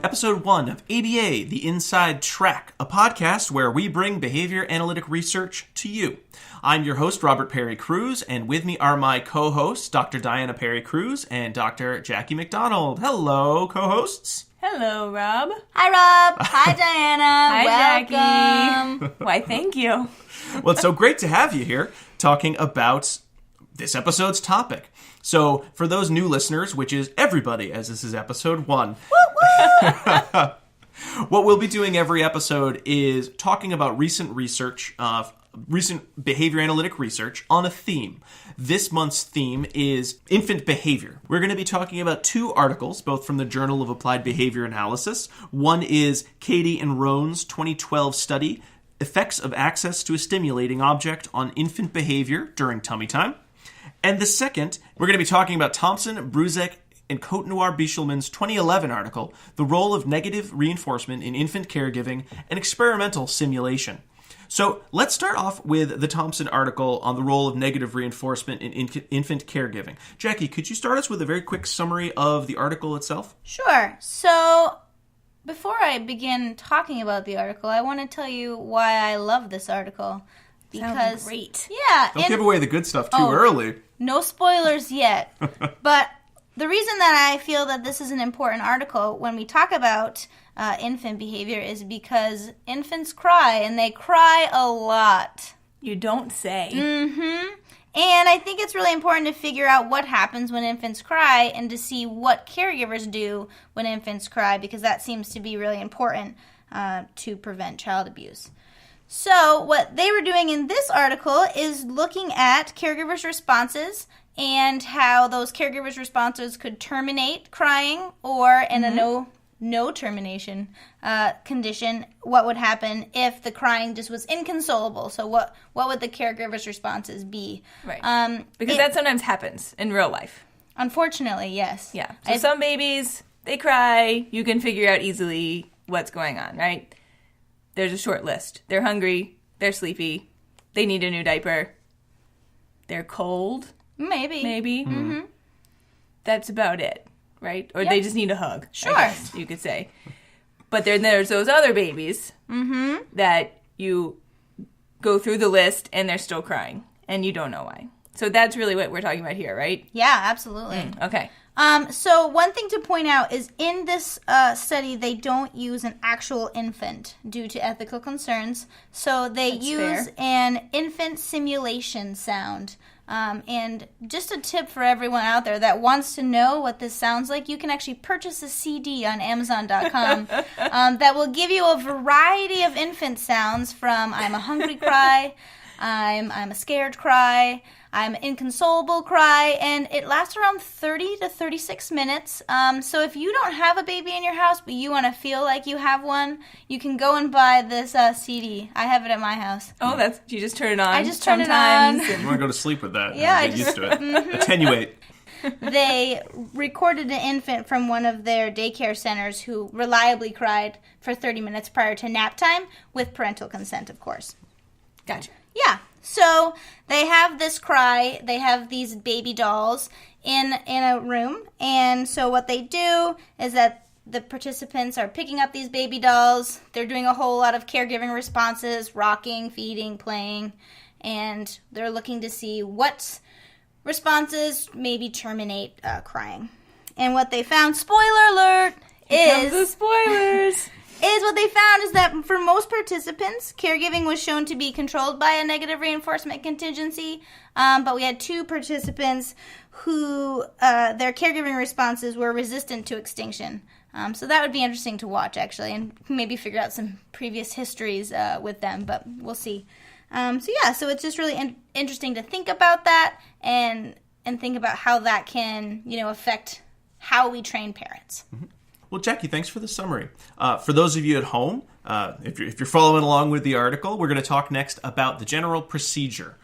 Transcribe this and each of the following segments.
episode 1 of ABA, The Inside Track, a podcast where we bring behavior analytic research to you. I'm your host, Robert Perry Cruz, and with me are my co-hosts, Dr. Diana Perry Cruz and Dr. Jackie McDonald. Hello, co-hosts. Hello, Rob. Hi, Rob. Hi, Diana. Hi, Welcome. Jackie. Why, thank you. Well, it's so great to have you here talking about this episode's topic. So, for those new listeners, which is everybody, as this is episode 1, what we'll be doing every episode is talking about recent behavior analytic research on a theme. This month's theme is infant behavior. We're going to be talking about 2 articles, both from the Journal of Applied Behavior Analysis. One is Kadey and Roane's 2012 study, Effects of Access to a Stimulating Object on Infant Behavior During Tummy Time. And the second, we're going to be talking about Thompson, Bruzek, and Cotnoir-Bichelman's 2011 article, The Role of Negative Reinforcement in Infant Caregiving and Experimental Simulation. So let's start off with the Thompson article on the role of negative reinforcement in infant caregiving. Jackie, could you start us with a very quick summary of the article itself? Sure. So, before I begin talking about the article, I want to tell you why I love this article. Sounds great. Yeah. Don't give away the good stuff too early. No spoilers yet. But the reason that I feel that this is an important article when we talk about infant behavior is because infants cry, and they cry a lot. You don't say. Mm-hmm. And I think it's really important to figure out what happens when infants cry and to see what caregivers do when infants cry, because that seems to be really important to prevent child abuse. So what they were doing in this article is looking at caregivers' responses and how those caregivers' responses could terminate crying, or in a no termination condition, what would happen if the crying just was inconsolable. So what would the caregiver's responses be? Right. Because that sometimes happens in real life. Unfortunately, yes. Yeah. So some babies, they cry. You can figure out easily what's going on, right? There's a short list. They're hungry. They're sleepy. They need a new diaper. They're cold. Maybe. Mm-hmm. That's about it, right? Or they just need a hug. Sure. I guess you could say. But then there's those other babies that you go through the list and they're still crying and you don't know why. So that's really what we're talking about here, right? Yeah, absolutely. Okay. So one thing to point out is in this study, they don't use an actual infant due to ethical concerns. So they use an infant simulation sound. And just a tip for everyone out there that wants to know what this sounds like, you can actually purchase a CD on Amazon.com that will give you a variety of infant sounds from I'm a hungry cry, I'm a scared cry, I'm an inconsolable cry, and it lasts around 30 to 36 minutes. So if you don't have a baby in your house, but you want to feel like you have one, you can go and buy this CD. I have it at my house. Oh, you just turn it on. I just turn it on. You want to go to sleep with that. Yeah, and get used to it. Attenuate. They recorded an infant from one of their daycare centers who reliably cried for 30 minutes prior to nap time, with parental consent, of course. Gotcha. Yeah. So they have this cry. They have these baby dolls in a room. And so what they do is that the participants are picking up these baby dolls. They're doing a whole lot of caregiving responses, rocking, feeding, playing. And they're looking to see what responses maybe terminate crying. And what they found, spoiler alert, The spoilers. What they found is that for most participants, caregiving was shown to be controlled by a negative reinforcement contingency, but we had 2 participants who their caregiving responses were resistant to extinction. So that would be interesting to watch, actually, and maybe figure out some previous histories with them, but we'll see. So it's just really interesting to think about that and think about how that can, affect how we train parents. Mm-hmm. Well, Jackie, thanks for the summary. For those of you at home, if you're following along with the article, we're going to talk next about the general procedure.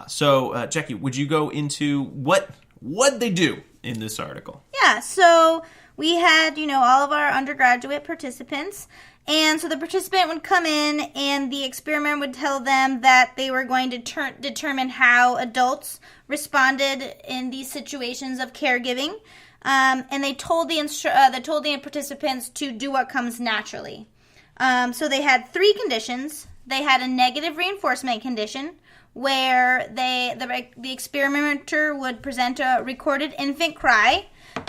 So, Jackie, would you go into what they do in this article? Yeah, so we had, all of our undergraduate participants. And so the participant would come in and the experiment would tell them that they were going to determine how adults responded in these situations of caregiving. and they told the participants to do what comes naturally. So they had 3 conditions. They had a negative reinforcement condition, where the experimenter would present a recorded infant cry,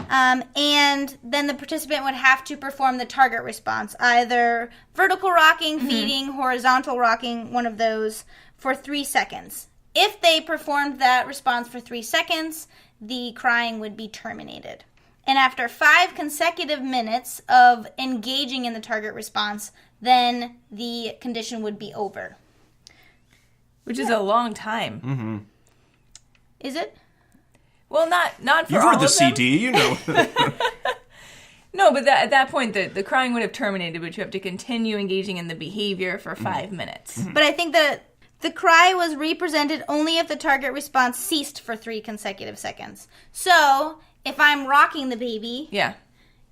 and then the participant would have to perform the target response, either vertical rocking, feeding, horizontal rocking, one of those, for 3 seconds. If they performed that response for 3 seconds, the crying would be terminated. And after 5 consecutive minutes of engaging in the target response, then the condition would be over. Which is a long time. Mm-hmm. Is it? Well, not for all of them. You've heard the CD, you know. No, but at that point, the crying would have terminated, but you have to continue engaging in the behavior for 5 minutes. But I think that the cry was represented only if the target response ceased for 3 consecutive seconds. So, if I'm rocking the baby,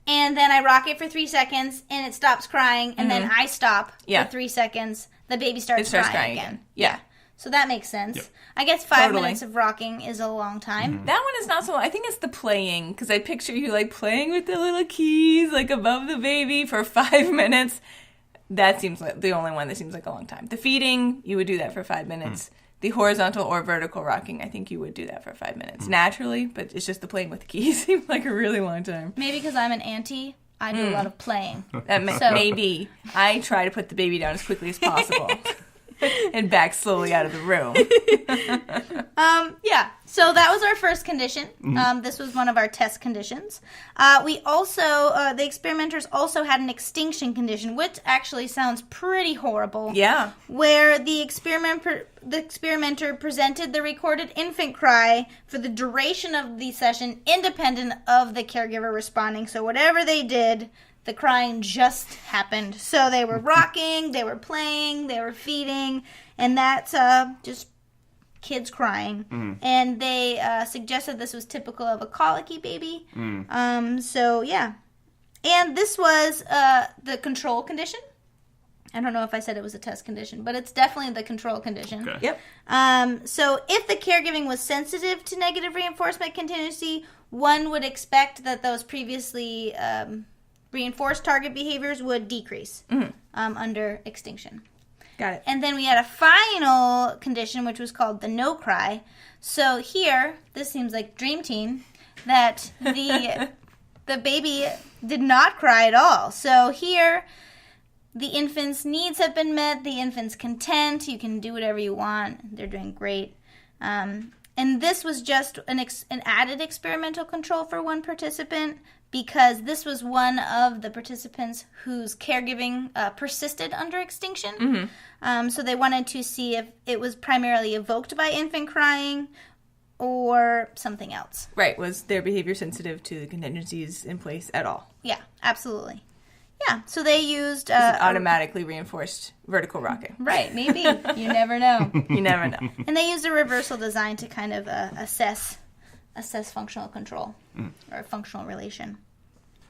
and then I rock it for 3 seconds, and it stops crying, and then I stop for 3 seconds, the baby starts crying again. Yeah. So that makes sense. Yep. I guess 5 minutes of rocking is a long time. That one is not so long. I think it's the playing, because I picture you like playing with the little keys like above the baby for 5 minutes. That seems like the only one that seems like a long time. The feeding, you would do that for 5 minutes. The horizontal or vertical rocking, I think you would do that for 5 minutes. Naturally, but it's just the playing with the keys seems like a really long time. Maybe because I'm an auntie, I do a lot of playing. Maybe. I try to put the baby down as quickly as possible. And back slowly out of the room. So that was our first condition. This was one of our test conditions. We also, the experimenters also had an extinction condition, which actually sounds pretty horrible. Yeah. Where the experimenter presented the recorded infant cry for the duration of the session, independent of the caregiver responding. So whatever they did, the crying just happened. So they were rocking, they were playing, they were feeding, and that's just kids crying. And they suggested this was typical of a colicky baby. So, yeah. And this was the control condition. I don't know if I said it was a test condition, but it's definitely the control condition. Okay. Yep. So if the caregiving was sensitive to negative reinforcement contingency, one would expect that those previously reinforced target behaviors would decrease under extinction. Got it. And then we had a final condition, which was called the no cry. So here, this seems like Dream Team, that the baby did not cry at all. So here, the infant's needs have been met, the infant's content, you can do whatever you want, they're doing great. And this was just an added experimental control for one participant, because this was one of the participants whose caregiving persisted under extinction. So they wanted to see if it was primarily evoked by infant crying or something else. Right. Was their behavior sensitive to the contingencies in place at all? Yeah, absolutely. Yeah, so they used... automatically reinforced vertical rocking. Right, maybe. You never know. You never know. And they used a reversal design to kind of assess functional control or functional relation.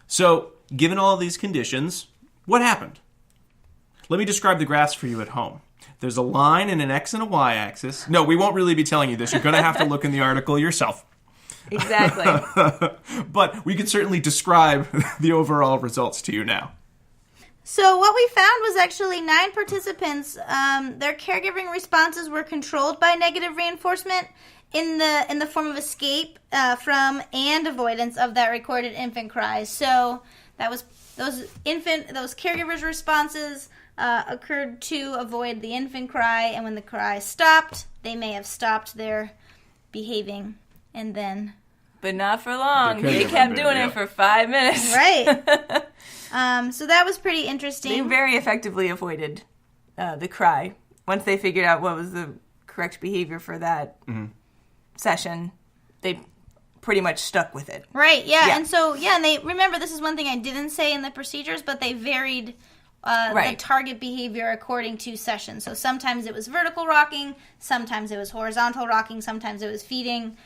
So, given all these conditions, what happened? Let me describe the graphs for you at home. There's a line and an X and a Y axis. No, we won't really be telling you this. You're going to have to look in the article yourself. Exactly. But we can certainly describe the overall results to you now. So what we found was actually 9 participants, their caregiving responses were controlled by negative reinforcement in the form of escape from and avoidance of that recorded infant cries. So that was those caregivers' responses occurred to avoid the infant cry, and when the cry stopped, they may have stopped their behaving, and then... But not for long. They kept doing it for 5 minutes. Right. So that was pretty interesting. They very effectively avoided the cry. Once they figured out what was the correct behavior for that session, they pretty much stuck with it. Right, yeah. And so, and they, remember, this is one thing I didn't say in the procedures, but they varied the target behavior according to sessions. So sometimes it was vertical rocking, sometimes it was horizontal rocking, sometimes it was feeding.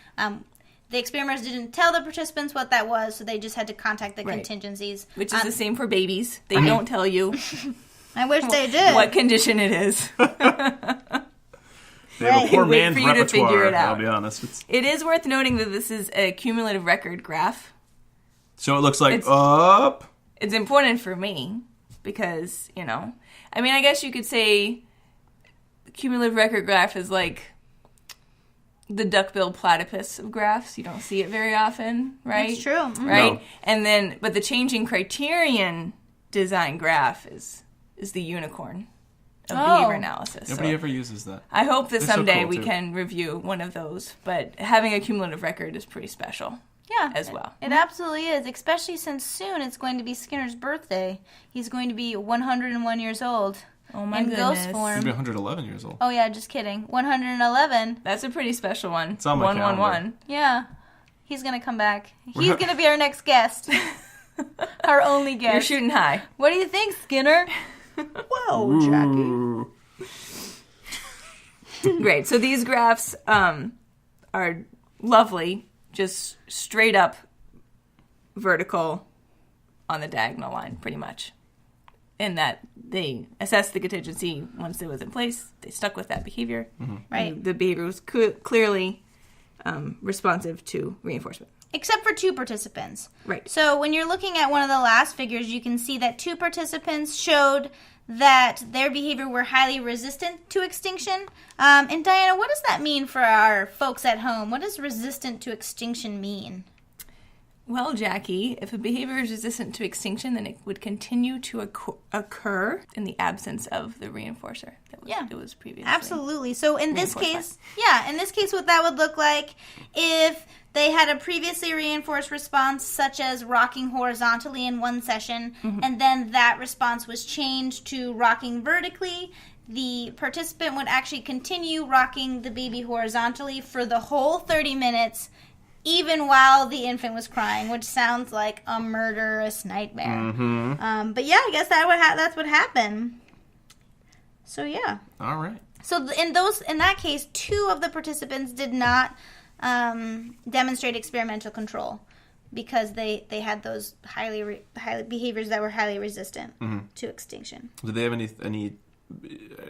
The experimenters didn't tell the participants what that was, so they just had to contact the contingencies. Which is the same for babies. They don't tell you. I wish they did. What condition it is. They have a poor man's repertoire, I'll be honest. It is worth noting that this is a cumulative record graph. So it looks like up. It's important for me because, I mean, I guess you could say the cumulative record graph is like the duckbill platypus of graphs. You don't see it very often, right? That's true. Mm-hmm. Right? No. And then, but the changing criterion design graph is the unicorn of behavior analysis. Nobody ever uses that. I hope that They're so someday cool, we too. can review one of those, but having a cumulative record is pretty special. Yeah, as well. It absolutely is, especially since soon it's going to be Skinner's birthday. He's going to be 101 years old. Oh my in goodness. ghost He's form. going to be 111 years old. Oh yeah, just kidding. 111. That's a pretty special one. It's on my 111. Yeah. He's going to come back. He's going to be our next guest. Our only guest. You're shooting high. What do you think, Skinner? Whoa, Ooh. Great. So these graphs are lovely, just straight up vertical on the diagonal line, pretty much. In that they assessed the contingency once it was in place. They stuck with that behavior. Mm-hmm. Right. The behavior was clearly responsive to reinforcement. Except for 2 participants. Right. So when you're looking at one of the last figures, you can see that 2 participants showed that their behavior were highly resistant to extinction. And Diana, what does that mean for our folks at home? What does resistant to extinction mean? Well, Jackie, if a behavior is resistant to extinction, then it would continue to occur in the absence of the reinforcer that was previously. Absolutely. So in this reinforced case, what that would look like if they had a previously reinforced response, such as rocking horizontally in one session, and then that response was changed to rocking vertically, the participant would actually continue rocking the baby horizontally for the whole 30 minutes, even while the infant was crying, which sounds like a murderous nightmare. Mm-hmm. But yeah, I guess that's what happened. So yeah. All right. So in that case, 2 of the participants did not demonstrate experimental control because they had those highly behaviors that were highly resistant to extinction. Did they have any?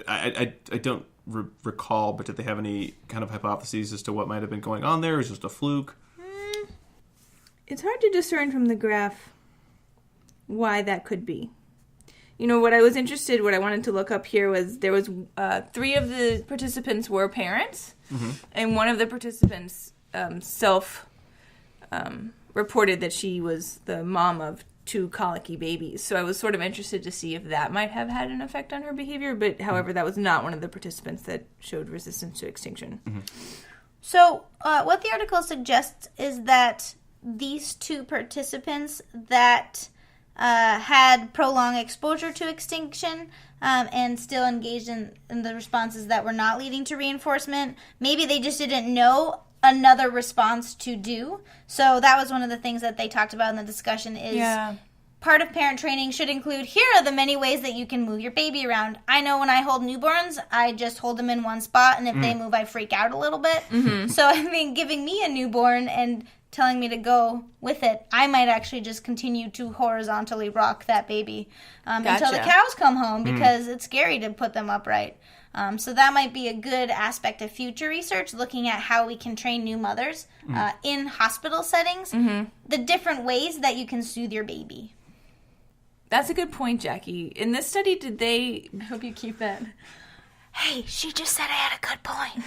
I don't recall, but did they have any kind of hypotheses as to what might have been going on there? Or was it just a fluke? It's hard to discern from the graph why that could be. What I wanted to look up here was there was 3 of the participants were parents, and one of the participants reported that she was the mom of 2 colicky babies. So I was sort of interested to see if that might have had an effect on her behavior, but however, that was not one of the participants that showed resistance to extinction. So what the article suggests is that these 2 participants that had prolonged exposure to extinction and still engaged in the responses that were not leading to reinforcement, maybe they just didn't know another response to do. So that was one of the things that they talked about in the discussion is part of parent training should include, here are the many ways that you can move your baby around. I know when I hold newborns, I just hold them in one spot, and if they move, I freak out a little bit. So I think giving me a newborn and telling me to go with it, I might actually just continue to horizontally rock that baby until the cows come home because it's scary to put them upright. So that might be a good aspect of future research, looking at how we can train new mothers in hospital settings, the different ways that you can soothe your baby. That's a good point, Jackie. In this study, did they... I hope you keep that. Hey, she just said I had a good point.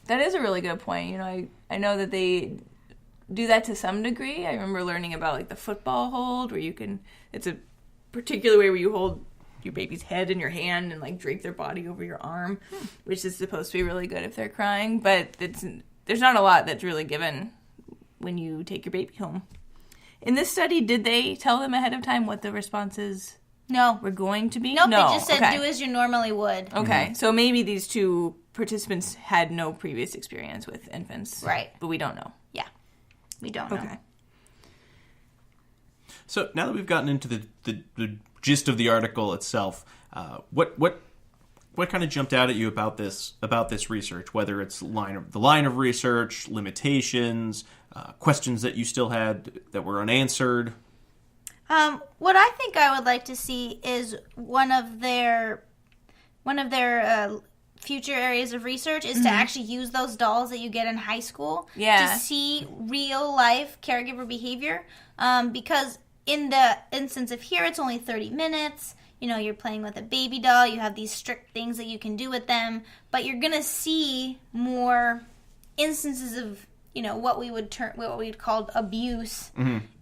That is a really good point. I know that they do that to some degree. I remember learning about like the football hold, where it's a particular way where you hold your baby's head in your hand and like drape their body over your arm, which is supposed to be really good if they're crying. But there's not a lot that's really given when you take your baby home. In this study, did they tell them ahead of time what the responses were going to be? Nope, they just said do as you normally would. Okay, so maybe these 2 participants had no previous experience with infants. Right. But we don't know. Yeah, we don't know. Okay. So now that we've gotten into the gist of the article itself, what kind of jumped out at you about this research? Whether it's the line of research, limitations, questions that you still had that were unanswered. What I think I would like to see is one of their future areas of research is to actually use those dolls that you get in high school Yeah. to see real life caregiver behavior. Because in the instance of here, it's only 30 minutes. You know, you're playing with a baby doll. You have these strict things that you can do with them. But you're going to see more instances of, you know, what we'd call abuse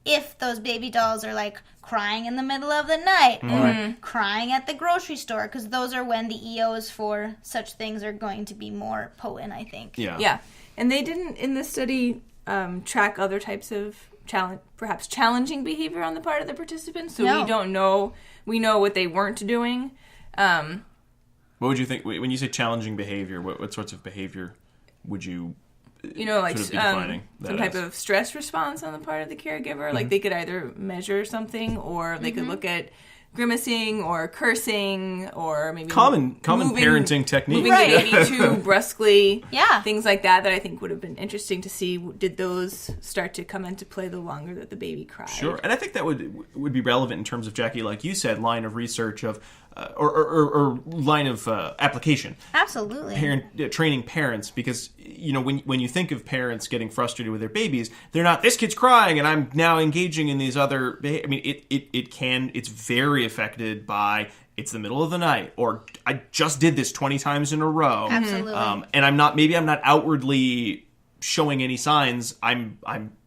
if those baby dolls are, like, crying in the middle of the night or crying at the grocery store, because those are when the EOs for such things are going to be more potent, I think. Yeah. And they didn't, in this study, track other types of perhaps challenging behavior on the part of the participants, so we don't know. We know what they weren't doing. What would you think when you say challenging behavior? What sorts of behavior would you? You know, like sort of be some type of stress response on the part of the caregiver. Like they could either measure something, or they could look at grimacing or cursing, or maybe common parenting technique. Moving the baby too brusquely. Yeah. Things like that I think would have been interesting to see. Did those start to come into play the longer that the baby cried? Sure. And I think that would be relevant in terms of, Jackie, like you said, line of research of or line of application. Absolutely. Training parents, because you know when you think of parents getting frustrated with their babies, they're not, this kid's crying and I'm now engaging in these other. I mean, it's very affected by, it's the middle of the night, or I just did this 20 times in a row. Absolutely. And I'm not outwardly showing any signs. I'm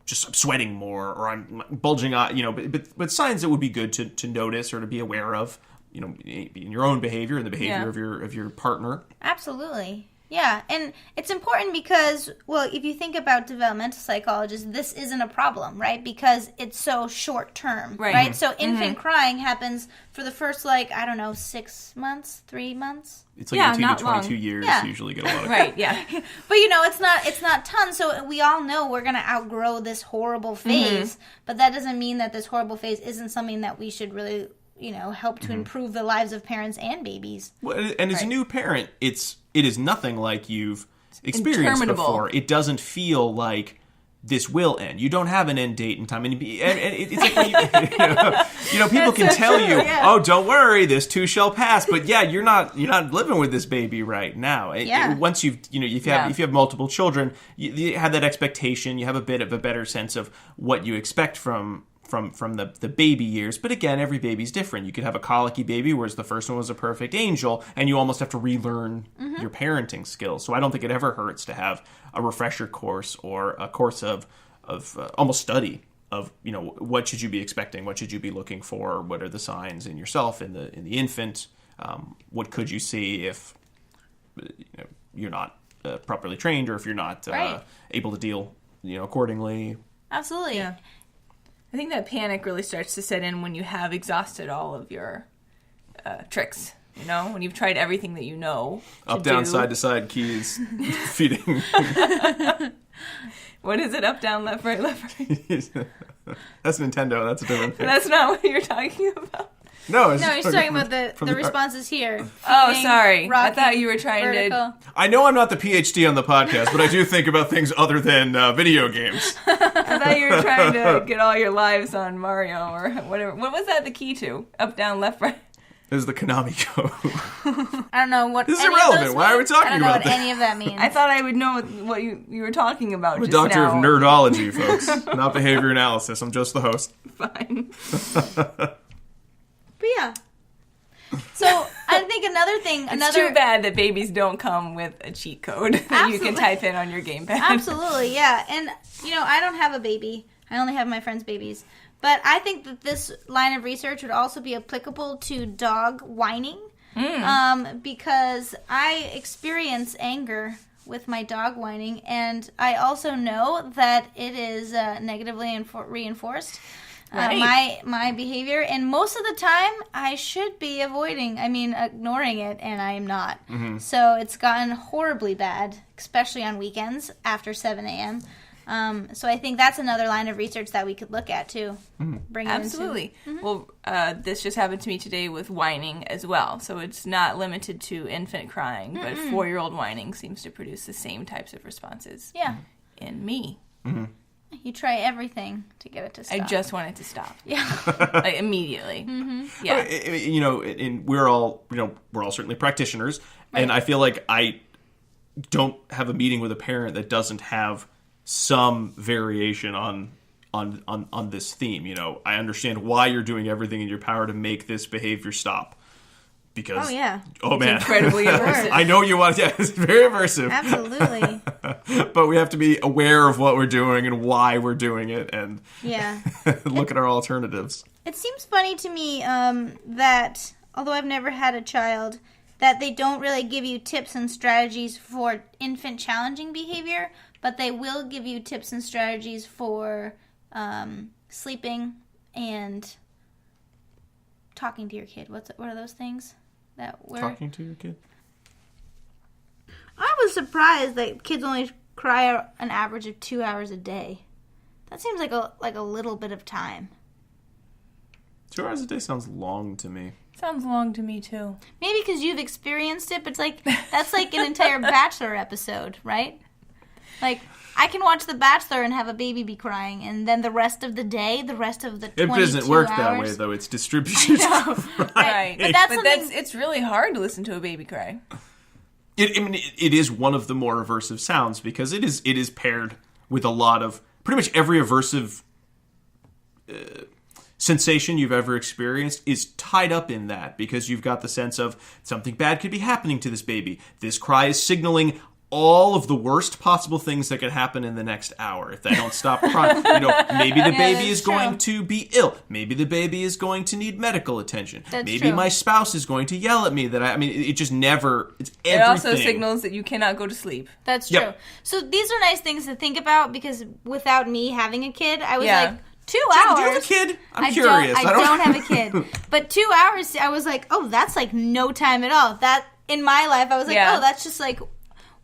just sweating more, or I'm bulging out. You know, but signs that would be good to notice or to be aware of. You know, in your own behavior and the behavior of your partner. Absolutely. Yeah, and it's important because, well, if you think about developmental psychologists, this isn't a problem, right? Because it's so short term, right? So infant crying happens for the first, 6 months, 3 months. It's like 18 to 22 years usually get a lot of Right, yeah. But, you know, it's not tons, so we all know we're going to outgrow this horrible phase, but that doesn't mean that this horrible phase isn't something that we should really, you know, help to improve the lives of parents and babies. Well, and as a new parent, it is nothing like you've experienced before. It doesn't feel like this will end. You don't have an end date in time, and it's like when you know, people can tell you, "Oh, don't worry, this too shall pass." But you're not living with this baby right now. Once if you have multiple children, you have that expectation. You have a bit of a better sense of what you expect from the baby years. But again, every baby's different. You could have a colicky baby, whereas the first one was a perfect angel, and you almost have to relearn your parenting skills. So I don't think it ever hurts to have a refresher course or a course of almost study of, you know, what should you be expecting, what should you be looking for, what are the signs in yourself, in the infant, what could you see if you're not properly trained, or if you're not able to deal accordingly. Absolutely. Yeah. I think that panic really starts to set in when you have exhausted all of your tricks. You know, when you've tried everything that you know. Up, down, side to side keys, feeding. What is it? Up, down, left, right, left, right. That's Nintendo. That's a different thing. That's not what you're talking about. No, he's talking about the responses here. Oh, sorry. Rocking, I thought you were trying vertical. to... I know I'm not the PhD on the podcast, but I do think about things other than video games. I thought you were trying to get all your lives on Mario or whatever. What was that the key to? Up, down, left, right? This is the Konami code. I don't know what. This is irrelevant. Why are we talking about this? I don't know what any of that means. I thought I would know what you were talking about. I'm a just doctor now. of nerdology, folks, not behavior analysis. I'm just the host. Fine. But yeah. So I think another thing. It's too bad that babies don't come with a cheat code that you can type in on your gamepad. Absolutely, yeah. And I don't have a baby. I only have my friends' babies. But I think that this line of research would also be applicable to dog whining, because I experience anger with my dog whining, and I also know that it is negatively reinforced. My behavior, and most of the time I should be ignoring it, and I am not. So it's gotten horribly bad, especially on weekends after 7 a.m. So I think that's another line of research that we could look at too. Bring Absolutely. Well, this just happened to me today with whining as well. So it's not limited to infant crying, but 4-year-old whining seems to produce the same types of responses. Yeah. In me. You try everything to get it to stop. I just want it to stop. Yeah. Like, immediately. Mm-hmm. Yeah. And we're all certainly practitioners, right. And I feel like I don't have a meeting with a parent that doesn't have some variation on this theme. I understand why you're doing everything in your power to make this behavior stop. Because, it's man, incredibly aversive. I know you want. Yeah, it's very aversive. Absolutely. But we have to be aware of what we're doing and why we're doing it, and look at our alternatives. It seems funny to me that, although I've never had a child, that they don't really give you tips and strategies for infant challenging behavior, but they will give you tips and strategies for sleeping and talking to your kid. What are those things? Talking to your kid? I was surprised that kids only cry an average of 2 hours a day. That seems like a little bit of time. 2 hours a day sounds long to me. Sounds long to me, too. Maybe because you've experienced it, but that's like an entire Bachelor episode, right? Like, I can watch The Bachelor and have a baby be crying, and then the rest of the day, the rest of the 22 hours... It doesn't work that way, though. It's distributed. Right. But it's really hard to listen to a baby cry. It is one of the more aversive sounds because it is paired with a lot of... Pretty much every aversive sensation you've ever experienced is tied up in that because you've got the sense of something bad could be happening to this baby. This cry is signaling all of the worst possible things that could happen in the next hour if they don't stop crying. Maybe the baby is going to be ill. Maybe the baby is going to need medical attention. Maybe true. My spouse is going to yell at me. It just never. It's everything. It also signals that you cannot go to sleep. That's true. Yep. So these are nice things to think about because without me having a kid, I was like, 2 hours. Do you have a kid? I'm curious. I don't have a kid. But 2 hours, I was like, oh, that's like no time at all. That in my life, I was like, oh, that's just like.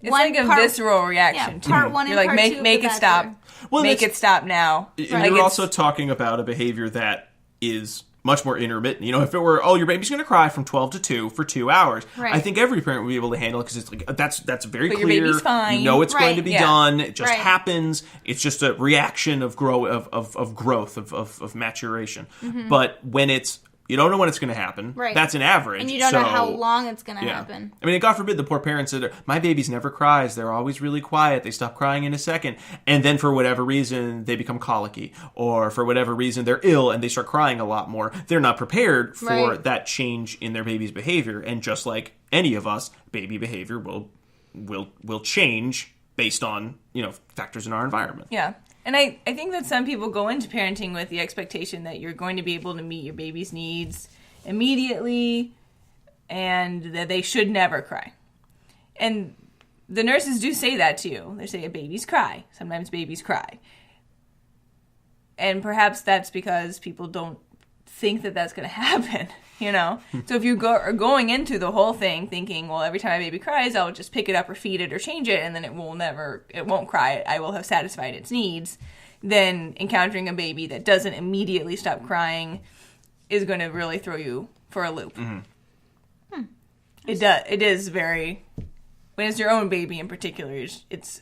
It's like a visceral reaction. Part one and You're part like, two. Make it stop. Well, make it stop now. You're also talking about a behavior that is much more intermittent. If it were, your baby's going to cry from 12 to 2 for 2 hours, I think every parent would be able to handle it because it's like that's very clear. Your baby's fine. You know it's going to be done. It just happens. It's just a reaction of growth, of maturation. Mm-hmm. But when it's you don't know when it's going to happen. Right. That's an average. And you don't know how long it's going to happen. God forbid the poor parents said, my baby's never cries. They're always really quiet. They stop crying in a second. And then for whatever reason, they become colicky. Or for whatever reason, they're ill and they start crying a lot more. They're not prepared for that change in their baby's behavior. And just like any of us, baby behavior will change based on, factors in our environment. Yeah. And I think that some people go into parenting with the expectation that you're going to be able to meet your baby's needs immediately and that they should never cry. And the nurses do say that to you. They say babies cry. Sometimes babies cry. And perhaps that's because people don't think that that's going to happen, So if you are going into the whole thing thinking, well, every time my baby cries, I'll just pick it up or feed it or change it, and then it won't cry. I will have satisfied its needs. Then encountering a baby that doesn't immediately stop crying is going to really throw you for a loop. Mm-hmm. It is very, when it's your own baby in particular, it's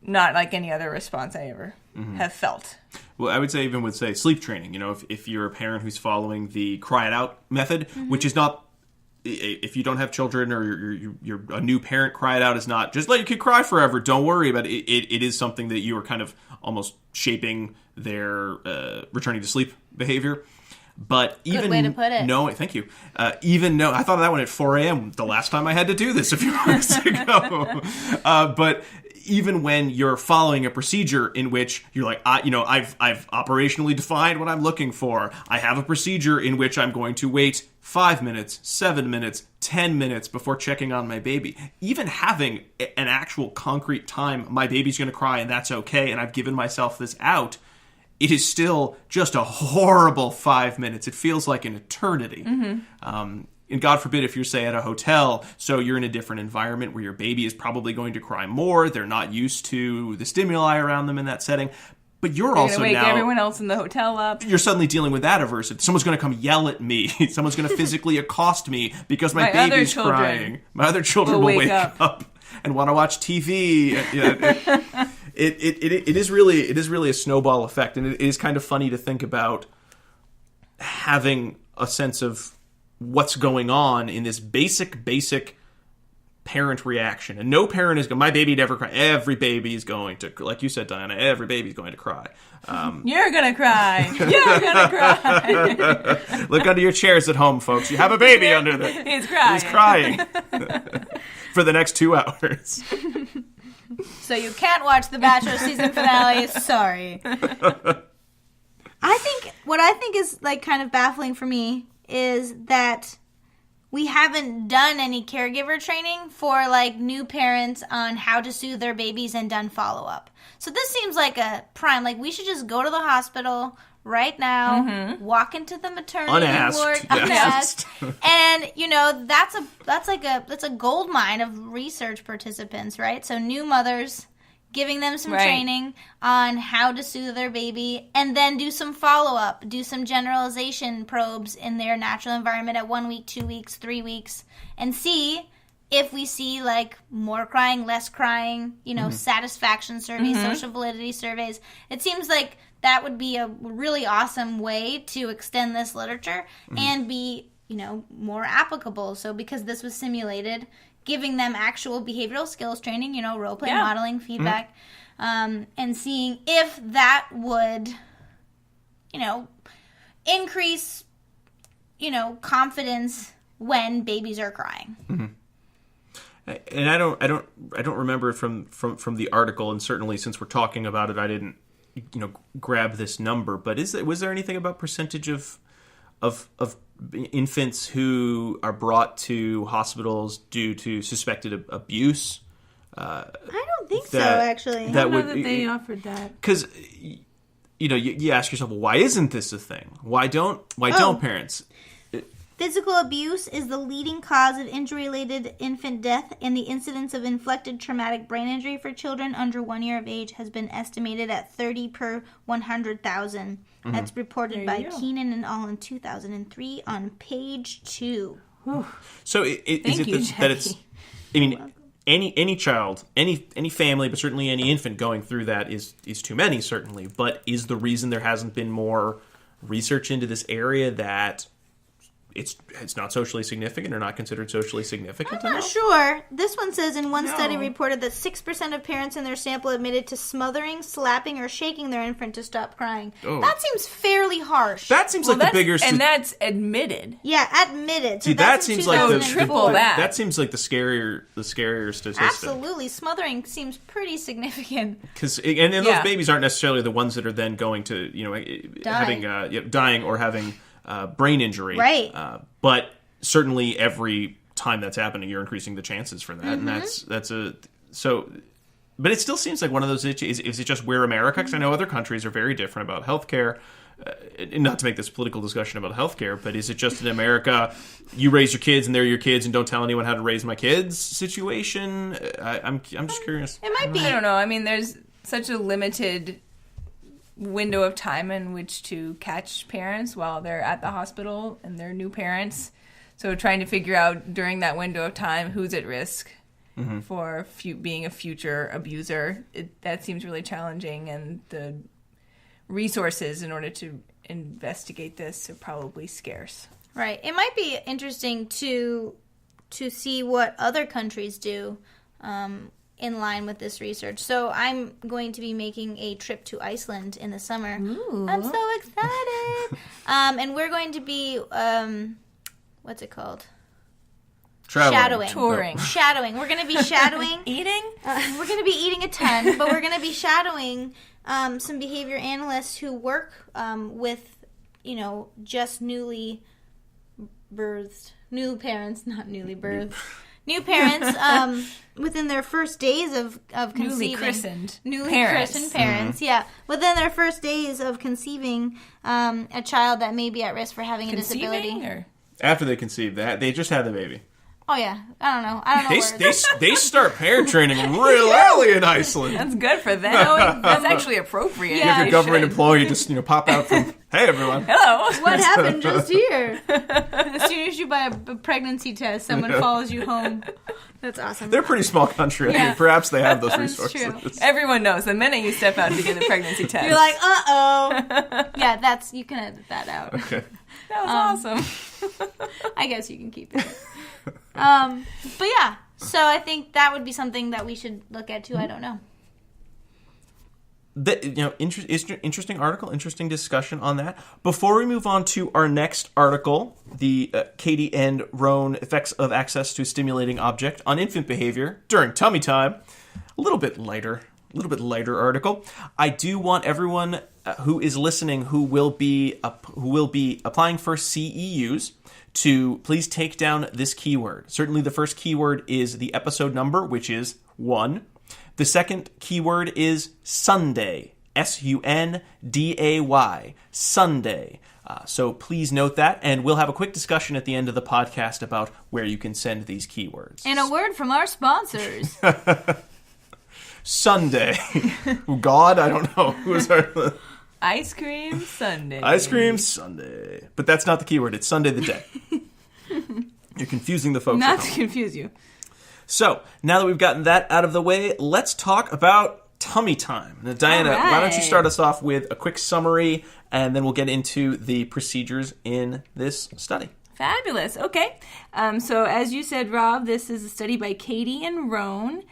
not like any other response I ever have felt. Well, I would say even with, sleep training, if you're a parent who's following the cry it out method, which is not, if you don't have children or you're a new parent, cry it out is not just let your kid cry forever. Don't worry about it. It is something that you are kind of almost shaping their returning to sleep behavior. But even good way to put it. No, thank you. I thought of that one at 4 a.m. the last time I had to do this a few months ago. But even when you're following a procedure in which you're like, I've operationally defined what I'm looking for. I have a procedure in which I'm going to wait 5 minutes, 7 minutes, 10 minutes before checking on my baby. Even having an actual concrete time, my baby's going to cry and that's okay, and I've given myself this out, it is still just a horrible 5 minutes. It feels like an eternity. Mm-hmm. And God forbid if you're, say, at a hotel, so you're in a different environment where your baby is probably going to cry more. They're not used to the stimuli around them in that setting. But you're also wake now... everyone else in the hotel up. You're suddenly dealing with that aversive. Someone's going to come yell at me. Someone's going to physically accost me because my baby's crying. My other children will wake up and want to watch TV. it is really a snowball effect, and it is kind of funny to think about having a sense of what's going on in this basic parent reaction. And no parent is going, my baby never cry. Every baby is going to, like you said, Diana, every baby's going to cry. You're going to cry. You're going to cry. Look under your chairs at home, folks. You have a baby under there. He's crying. He's crying. For the next 2 hours. So you can't watch the Bachelor season finale. Sorry. What I think is like kind of baffling for me is that we haven't done any caregiver training for like new parents on how to soothe their babies and done follow-up. So this seems like a prime, like we should just go to the hospital right now, walk into the maternity ward unasked, and that's a gold mine of research participants, right? So new mothers, giving them some training on how to soothe their baby, and then do some follow-up, do some generalization probes in their natural environment at 1 week, 2 weeks, 3 weeks, and see if we see like more crying, less crying, satisfaction surveys, social validity surveys. It seems like that would be a really awesome way to extend this literature and be, more applicable. So because this was simulated, giving them actual behavioral skills training, role-play modeling, feedback, and seeing if that would, increase, confidence when babies are crying. Mm-hmm. And I don't remember from the article, and certainly since we're talking about it, I didn't, grab this number. But was there anything about percentage of infants who are brought to hospitals due to suspected abuse? I don't think so, actually. I don't know that they offered that. Because, you ask yourself, well, why isn't this a thing? Why don't parents? Physical abuse is the leading cause of injury-related infant death, and the incidence of inflicted traumatic brain injury for children under 1 year of age has been estimated at 30 per 100,000. That's reported by Keenan and al. in 2003 on page 2. So is it that it's... I mean, any child, any family, but certainly any infant going through that is too many, certainly. But is the reason there hasn't been more research into this area that it's not socially significant or not considered socially significant? I'm not sure. This one says in one study reported that 6% of parents in their sample admitted to smothering, slapping, or shaking their infant to stop crying. Oh. That seems fairly harsh. That seems like the bigger... And that's admitted. Yeah, admitted. So see, that seems like the triple that. That seems like the scarier statistic. Absolutely. Smothering seems pretty significant. Because and those babies aren't necessarily the ones that are then going to, having dying or having brain injury. Right. But certainly every time that's happening, you're increasing the chances for that. And that's a... So... But it still seems like one of those issues. Is it just we're America? Because I know other countries are very different about healthcare. Not to make this political discussion about healthcare, but is it just in America, you raise your kids and they're your kids and don't tell anyone how to raise my kids situation? I'm just curious. It might be. I don't know. I mean, there's such a limited window of time in which to catch parents while they're at the hospital and they're new parents. So trying to figure out during that window of time who's at risk for being a future abuser, that seems really challenging, and the resources in order to investigate this are probably scarce. Right. It might be interesting to see what other countries do in line with this research. So I'm going to be making a trip to Iceland in the summer. Ooh. I'm so excited. And we're going to be, what's it called? Traveling. Touring. Shadowing. We're going to be shadowing. Eating? We're going to be eating a ton, but we're going to be shadowing some behavior analysts who work with, just newly birthed, new parents, not newly birthed. New parents within their first days of conceiving. Newly christened parents, yeah. Within their first days of conceiving a child that may be at risk for having a disability. Or? After they conceive, they just had the baby. Oh, yeah. I don't know words. They start parent training real early in Iceland. That's good for them. That's actually appropriate. You have your government employee just, pop out from, hey, everyone. Hello. What happened just here? As soon as you buy a pregnancy test, someone follows you home. That's awesome. They're a pretty small country. I mean, perhaps they have those resources. True. Everyone knows the minute you step out to get the pregnancy test. You're like, uh-oh. Yeah, you can edit that out. Okay. That was awesome. I guess you can keep it. But yeah, so I think that would be something that we should look at too. I don't know. Interesting article, interesting discussion on that. Before we move on to our next article, the Kadey and Roane effects of access to a stimulating object on infant behavior during tummy time, a little bit lighter article. I do want everyone who is listening, who will be applying for CEUs, to please take down this keyword. Certainly the first keyword is the episode number, which is 1. The second keyword is Sunday, Sunday, Sunday. So please note that, and we'll have a quick discussion at the end of the podcast about where you can send these keywords. And a word from our sponsors. Sunday. God, I don't know. Who's our... Ice cream Sunday. Ice cream Sunday. But that's not the keyword. It's Sunday the day. You're confusing the folks. Not to confuse you. So, now that we've gotten that out of the way, let's talk about tummy time. Now, Diana, why don't you start us off with a quick summary, and then we'll get into the procedures in this study. Fabulous. Okay. So, as you said, Rob, this is a study by Kadey and Roane.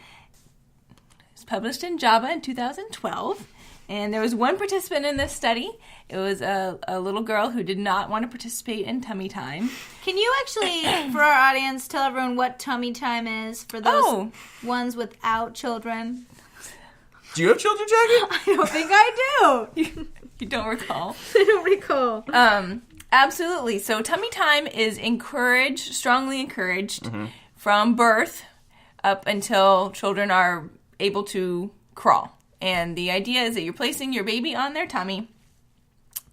It's published in JAMA in 2012. And there was one participant in this study. It was a little girl who did not want to participate in tummy time. Can you actually, for our audience, tell everyone what tummy time is for those ones without children? Do you have children, Jackie? I don't think I do. You don't recall? I don't recall. Absolutely. So tummy time is strongly encouraged from birth up until children are able to crawl. And the idea is that you're placing your baby on their tummy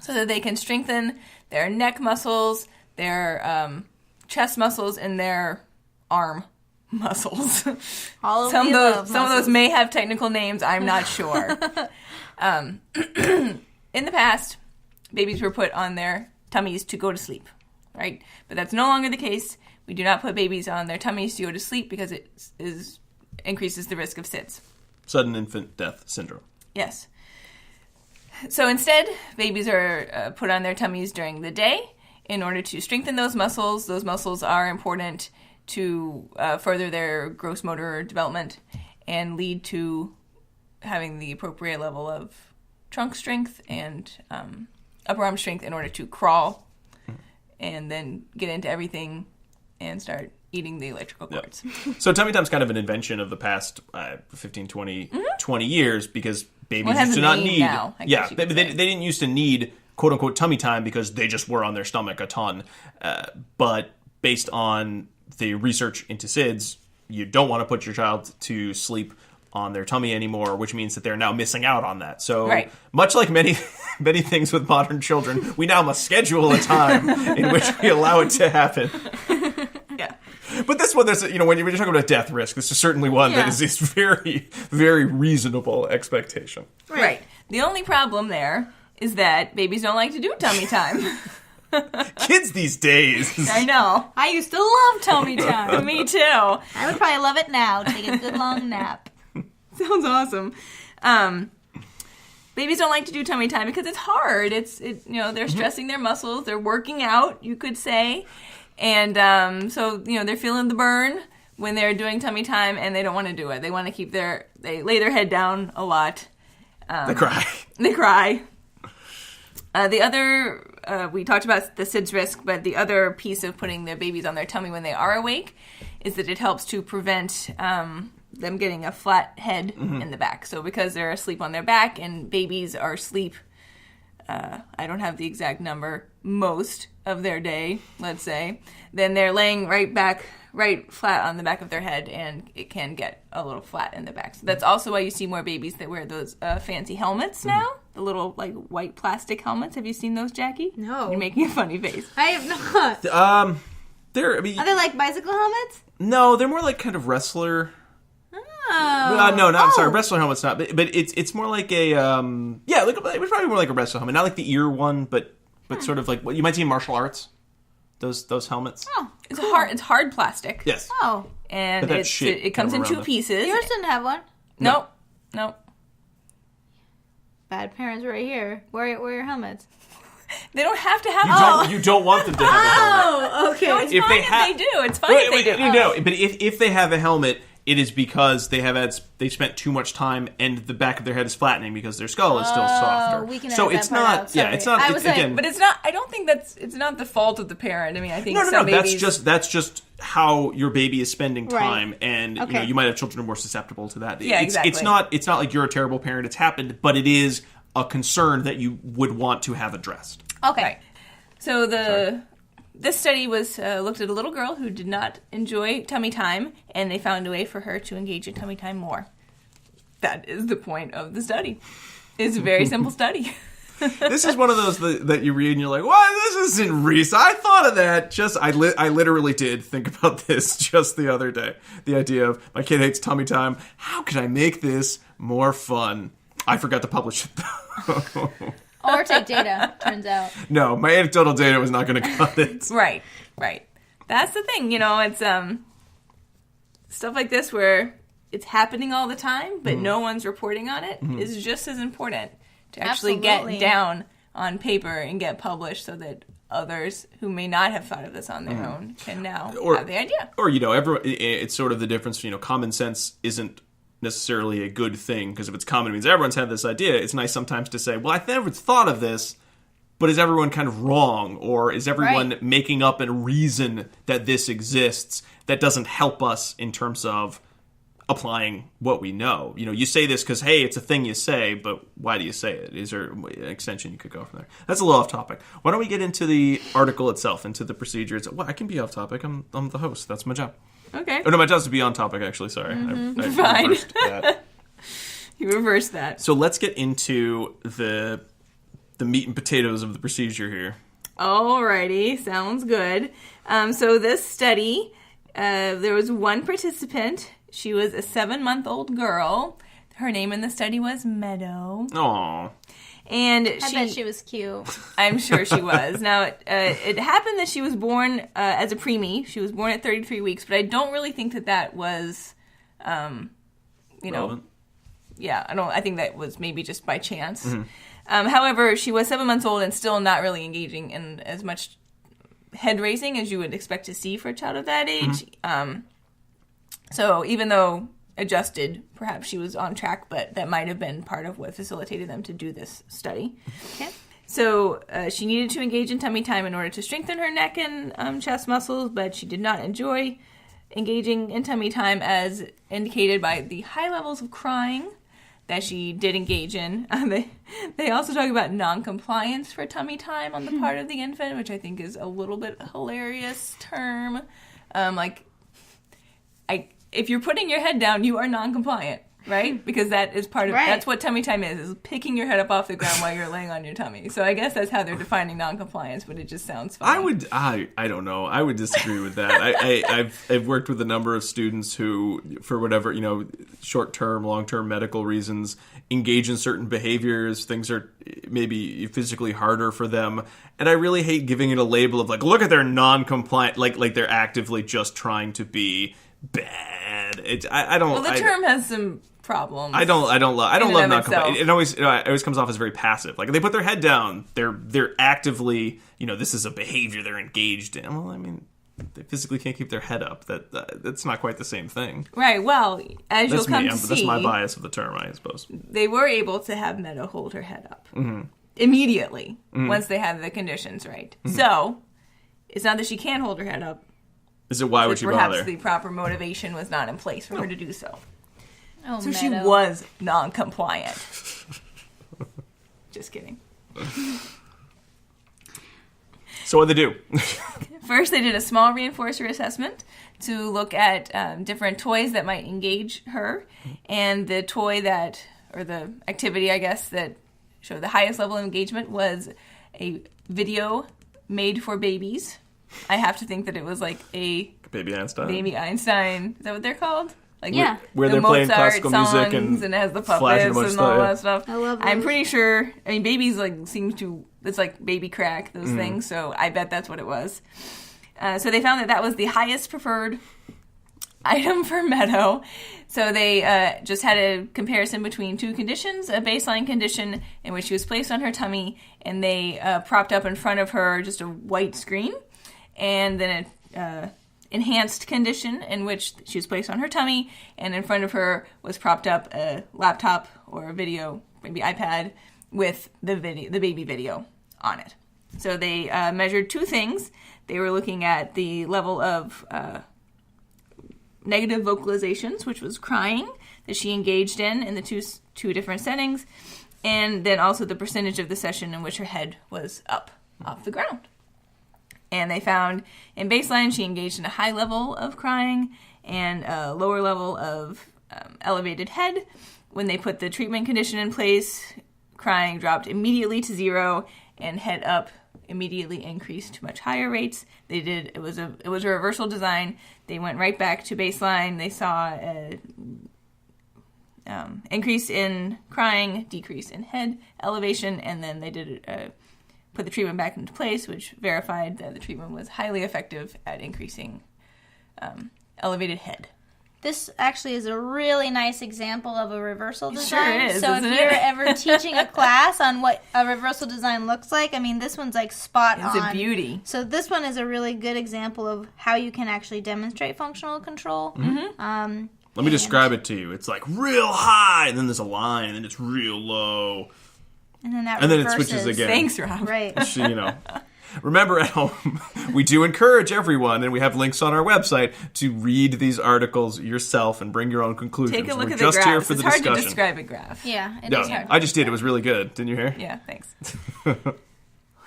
so that they can strengthen their neck muscles, their chest muscles, and their arm muscles. All of some of those may have technical names. I'm not sure. In the past, babies were put on their tummies to go to sleep, right? But that's no longer the case. We do not put babies on their tummies to go to sleep because it increases the risk of SIDS. Sudden infant death syndrome. Yes. So instead, babies are put on their tummies during the day in order to strengthen those muscles. Those muscles are important to further their gross motor development and lead to having the appropriate level of trunk strength and upper arm strength in order to crawl and then get into everything and start eating the electrical cords. Yep. So tummy time's kind of an invention of the past 15, 20 years because babies used to not need... Now, they didn't used to need quote-unquote tummy time because they just were on their stomach a ton. But based on the research into SIDS, you don't want to put your child to sleep on their tummy anymore, which means that they're now missing out on that. So much like many things with modern children, we now must schedule a time in which we allow it to happen. But this one, when you're talking about death risk, this is certainly one that is very, very reasonable expectation. Right. The only problem there is that babies don't like to do tummy time. Kids these days. I know. I used to love tummy time. Me too. I would probably love it now. Take a good long nap. Sounds awesome. Babies don't like to do tummy time because it's hard. They're stressing their muscles. They're working out, you could say. And so they're feeling the burn when they're doing tummy time, and they don't want to do it. They want to they lay their head down a lot. They cry. The other, we talked about the SIDS risk, but the other piece of putting their babies on their tummy when they are awake is that it helps to prevent them getting a flat head in the back. So because they're asleep on their back and babies are asleep, I don't have the exact number, most of their day, let's say, then they're laying right flat on the back of their head, and it can get a little flat in the back. So that's also why you see more babies that wear those fancy helmets now, the little white plastic helmets. Have you seen those, Jackie? No. You're making a funny face. I have not. Are they like bicycle helmets? No, they're more like kind of wrestler. Oh. No, I'm sorry. Wrestler helmet's not, but it's more like a it's probably more like a wrestler helmet, not like the ear one, but sort of like what you might see in martial arts. Those helmets. Oh, it's cool. It's hard plastic. Yes. Oh, and it comes in 2 pieces. Yours didn't have one. Nope. Bad parents right here. Wear your helmets. They don't have to have. You don't want them to have a helmet. Oh, okay. No, it's fine if they do. It's fine if they do. No, but if they have a helmet, it is because they spent too much time and the back of their head is flattening because their skull is still softer. We can so edit it's that part not. out. Yeah, it's not. Again, but it's not. I don't think it's not the fault of the parent. I mean, I think no. some babies. That's just how your baby is spending time, Right. and Okay. you might have children who are more susceptible to that. Yeah, exactly. It's not like you're a terrible parent. It's happened, but it is a concern that you would want to have addressed. Okay. Right. So this study was looked at a little girl who did not enjoy tummy time, and they found a way for her to engage in tummy time more. That is the point of the study. It's a very simple study. This is one of those that you read and you're like, "What? This isn't recent. I thought of that." I literally did think about this just the other day. The idea of my kid hates tummy time. How can I make this more fun? I forgot to publish it though. Or take data, turns out. No, my anecdotal data was not going to cut it. Right. That's the thing, it's stuff like this where it's happening all the time, but no one's reporting on it is just as important to actually Absolutely. get down on paper and get published so that others who may not have thought of this on their own can now have the idea. Or, it's sort of the difference, common sense isn't necessarily a good thing, because if it's common, it means everyone's had this idea. It's nice sometimes to say, well, I never thought of this, but is everyone kind of wrong? Or is everyone making up a reason that this exists that doesn't help us in terms of applying what we know? You say this because, hey, it's a thing you say, but why do you say it? Is there an extension you could go from there? That's a little off topic. Why don't we get into the article itself, into the procedure? Well, I can be off topic. I'm the host. That's my job. Okay. Oh, no, my job's to be on topic, actually. Sorry. I Fine. reversed that. You reversed that. So let's get into the meat and potatoes of the procedure here. Alrighty, sounds good. So this study, there was one participant. She was a 7-month-old girl. Her name in the study was Meadow. Aww. And I bet she was cute. I'm sure she was. Now, it happened that she was born as a preemie. She was born at 33 weeks, but I don't really think that was, Relevant. Yeah, I think that was maybe just by chance. However, she was 7 months old and still not really engaging in as much head raising as you would expect to see for a child of that age. So even though adjusted, perhaps she was on track, but that might have been part of what facilitated them to do this study. Okay. So she needed to engage in tummy time in order to strengthen her neck and chest muscles, but she did not enjoy engaging in tummy time as indicated by the high levels of crying that she did engage in. They also talk about non-compliance for tummy time on the part of the infant, which I think is a little bit hilarious term. If you're putting your head down, you are non-compliant, right? Because that is part of that's what tummy time is picking your head up off the ground while you're laying on your tummy. So I guess that's how they're defining non-compliance, but it just sounds funny. I don't know. I would disagree with that. I've worked with a number of students who, for whatever, short-term, long-term medical reasons, engage in certain behaviors. Things are maybe physically harder for them. And I really hate giving it a label of look at their non-compliant, like they're actively just trying to be bad. I don't. Well, the term has some problems. I don't love non-compliant. It always comes off as very passive. Like, they put their head down, they're actively, this is a behavior they're engaged in. Well, I mean, they physically can't keep their head up. That's not quite the same thing. Right. Well, as you'll come to see, that's my bias of the term, I suppose. They were able to have Meadow hold her head up immediately once they had the conditions right. So it's not that she can't hold her head up. Is it why would she bother? Perhaps the proper motivation was not in place for her to do so. Oh, so Meadow. she was non-compliant. Just kidding. So what'd they do? First, they did a small reinforcer assessment to look at different toys that might engage her. And the toy or the activity, I guess, that showed the highest level of engagement was a video made for babies. I have to think that it was like a Baby Einstein. Baby Einstein. Is that what they're called? Like Yeah. Where the they're playing Mozart classical songs, music and it has the flashing a puppets bunch and of all stuff, that stuff. I love I'm those. pretty sure. I mean, babies like seem to. It's like baby crack, those Mm-hmm. things. So I bet that's what it was. So they found that was the highest preferred item for Meadow. So they just had a comparison between two conditions: a baseline condition in which she was placed on her tummy, and they propped up in front of her just a white screen, and then a enhanced condition in which she was placed on her tummy, and in front of her was propped up a laptop or a video, maybe iPad, with the baby video on it. So they measured two things. They were looking at the level of negative vocalizations, which was crying, that she engaged in the two different settings, and then also the percentage of the session in which her head was up off the ground. And they found in baseline she engaged in a high level of crying and a lower level of elevated head. When they put the treatment condition in place, crying dropped immediately to 0 and head up immediately increased to much higher rates. It was a reversal design. They went right back to baseline. They saw a increase in crying, decrease in head elevation, and then they put the treatment back into place, which verified that the treatment was highly effective at increasing elevated head. This actually is a really nice example of a reversal It design. sure is, so if isn't you're it? ever teaching a class on what a reversal design looks like, I mean, this one's like spot on. It's a beauty. So this one is a really good example of how you can actually demonstrate functional control. Mm-hmm. Let me describe it to you. It's like real high, and then there's a line, and then it's real low. And then that And then it reverses. switches again. Thanks, Rob. Right. So, remember at home, we do encourage everyone, and we have links on our website, to read these articles yourself and bring your own conclusions. Take a look We're at the just graphs. here for It's the hard discussion. to describe a graph. Yeah, it No, is hard. I just did. It was really good. Didn't you hear? Yeah, thanks.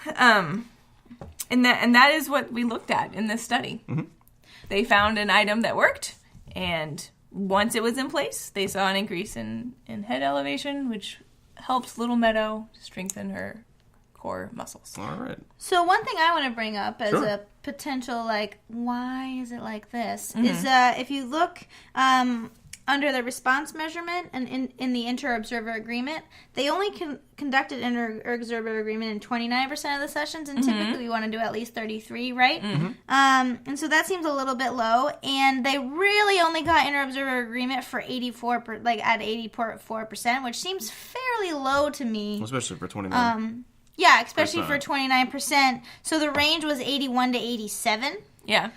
And that is what we looked at in this study. Mm-hmm. They found an item that worked, and once it was in place, they saw an increase in head elevation, which helped little Meadow strengthen her core muscles. All right. So one thing I want to bring up as Sure. a potential, like, why is it like this, Mm-hmm. is if you look under the response measurement and in the inter-observer agreement, they only conducted inter-observer agreement in 29% of the sessions, and typically we want to do at least 33, right? And so that seems a little bit low, and they really only got inter-observer agreement for 84%, which seems fairly low to me. Especially for 29. Yeah, especially for Percent. 29%. So the range was 81 to 87. Yeah.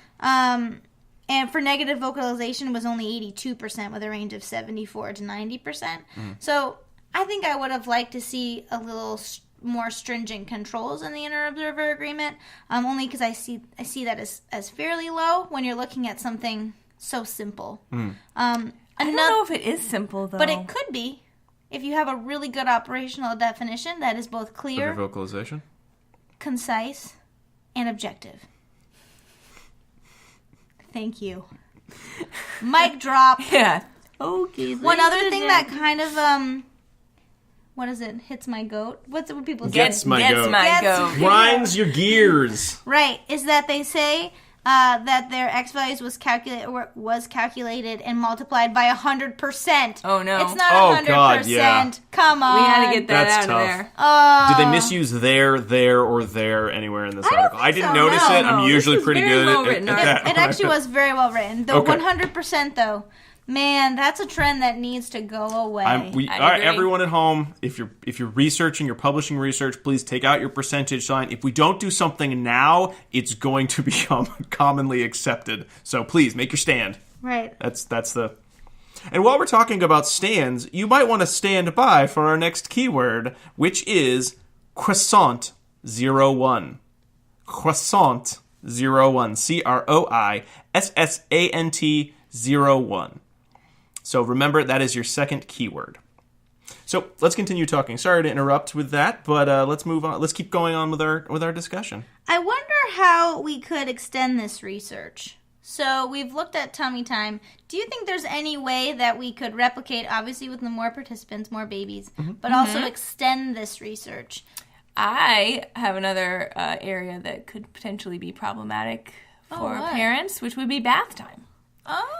And for negative vocalization was only 82% with a range of 74 to 90%. So I think I would have liked to see a little more stringent controls in the inter-observer agreement, only because I see that as fairly low when you're looking at something so simple. I don't know if it is simple, though. But it could be. If you have a really good operational definition that is both Of clear, your vocalization? concise, and objective. Thank you. Mic drop. Yeah. Okay. One other thing that kind of what is it? Hits my goat. What's it when people say? Gets my goat. Gets- goat. Grinds your gears. Right. Is that they say that their X values was calculated and multiplied by 100%. Oh, no. It's not Oh, 100%. God, yeah. Come on. We had to get that That's out tough. of there. Did they misuse there, or there anywhere in this don't article? think I didn't so, notice no. it. I'm No, this usually was pretty very good well at written that. It actually was very well written. The Okay. 100% though, man, that's a trend that needs to go away. I all right, agree. everyone at home, if you're researching, you're publishing research, please take out your percentage sign. If we don't do something now, it's going to become commonly accepted. So please make your stand. Right. That's the. And while we're talking about stands, you might want to stand by for our next keyword, which is croissant 01. Croissant 01. CROISSANT 01. So remember, that is your second keyword. So let's continue talking. Sorry to interrupt with that, but let's move on. Let's keep going on with our discussion. I wonder how we could extend this research. So we've looked at tummy time. Do you think there's any way that we could replicate, obviously with the more participants, more babies, but also extend this research? I have another area that could potentially be problematic for parents, which would be bath time. Oh.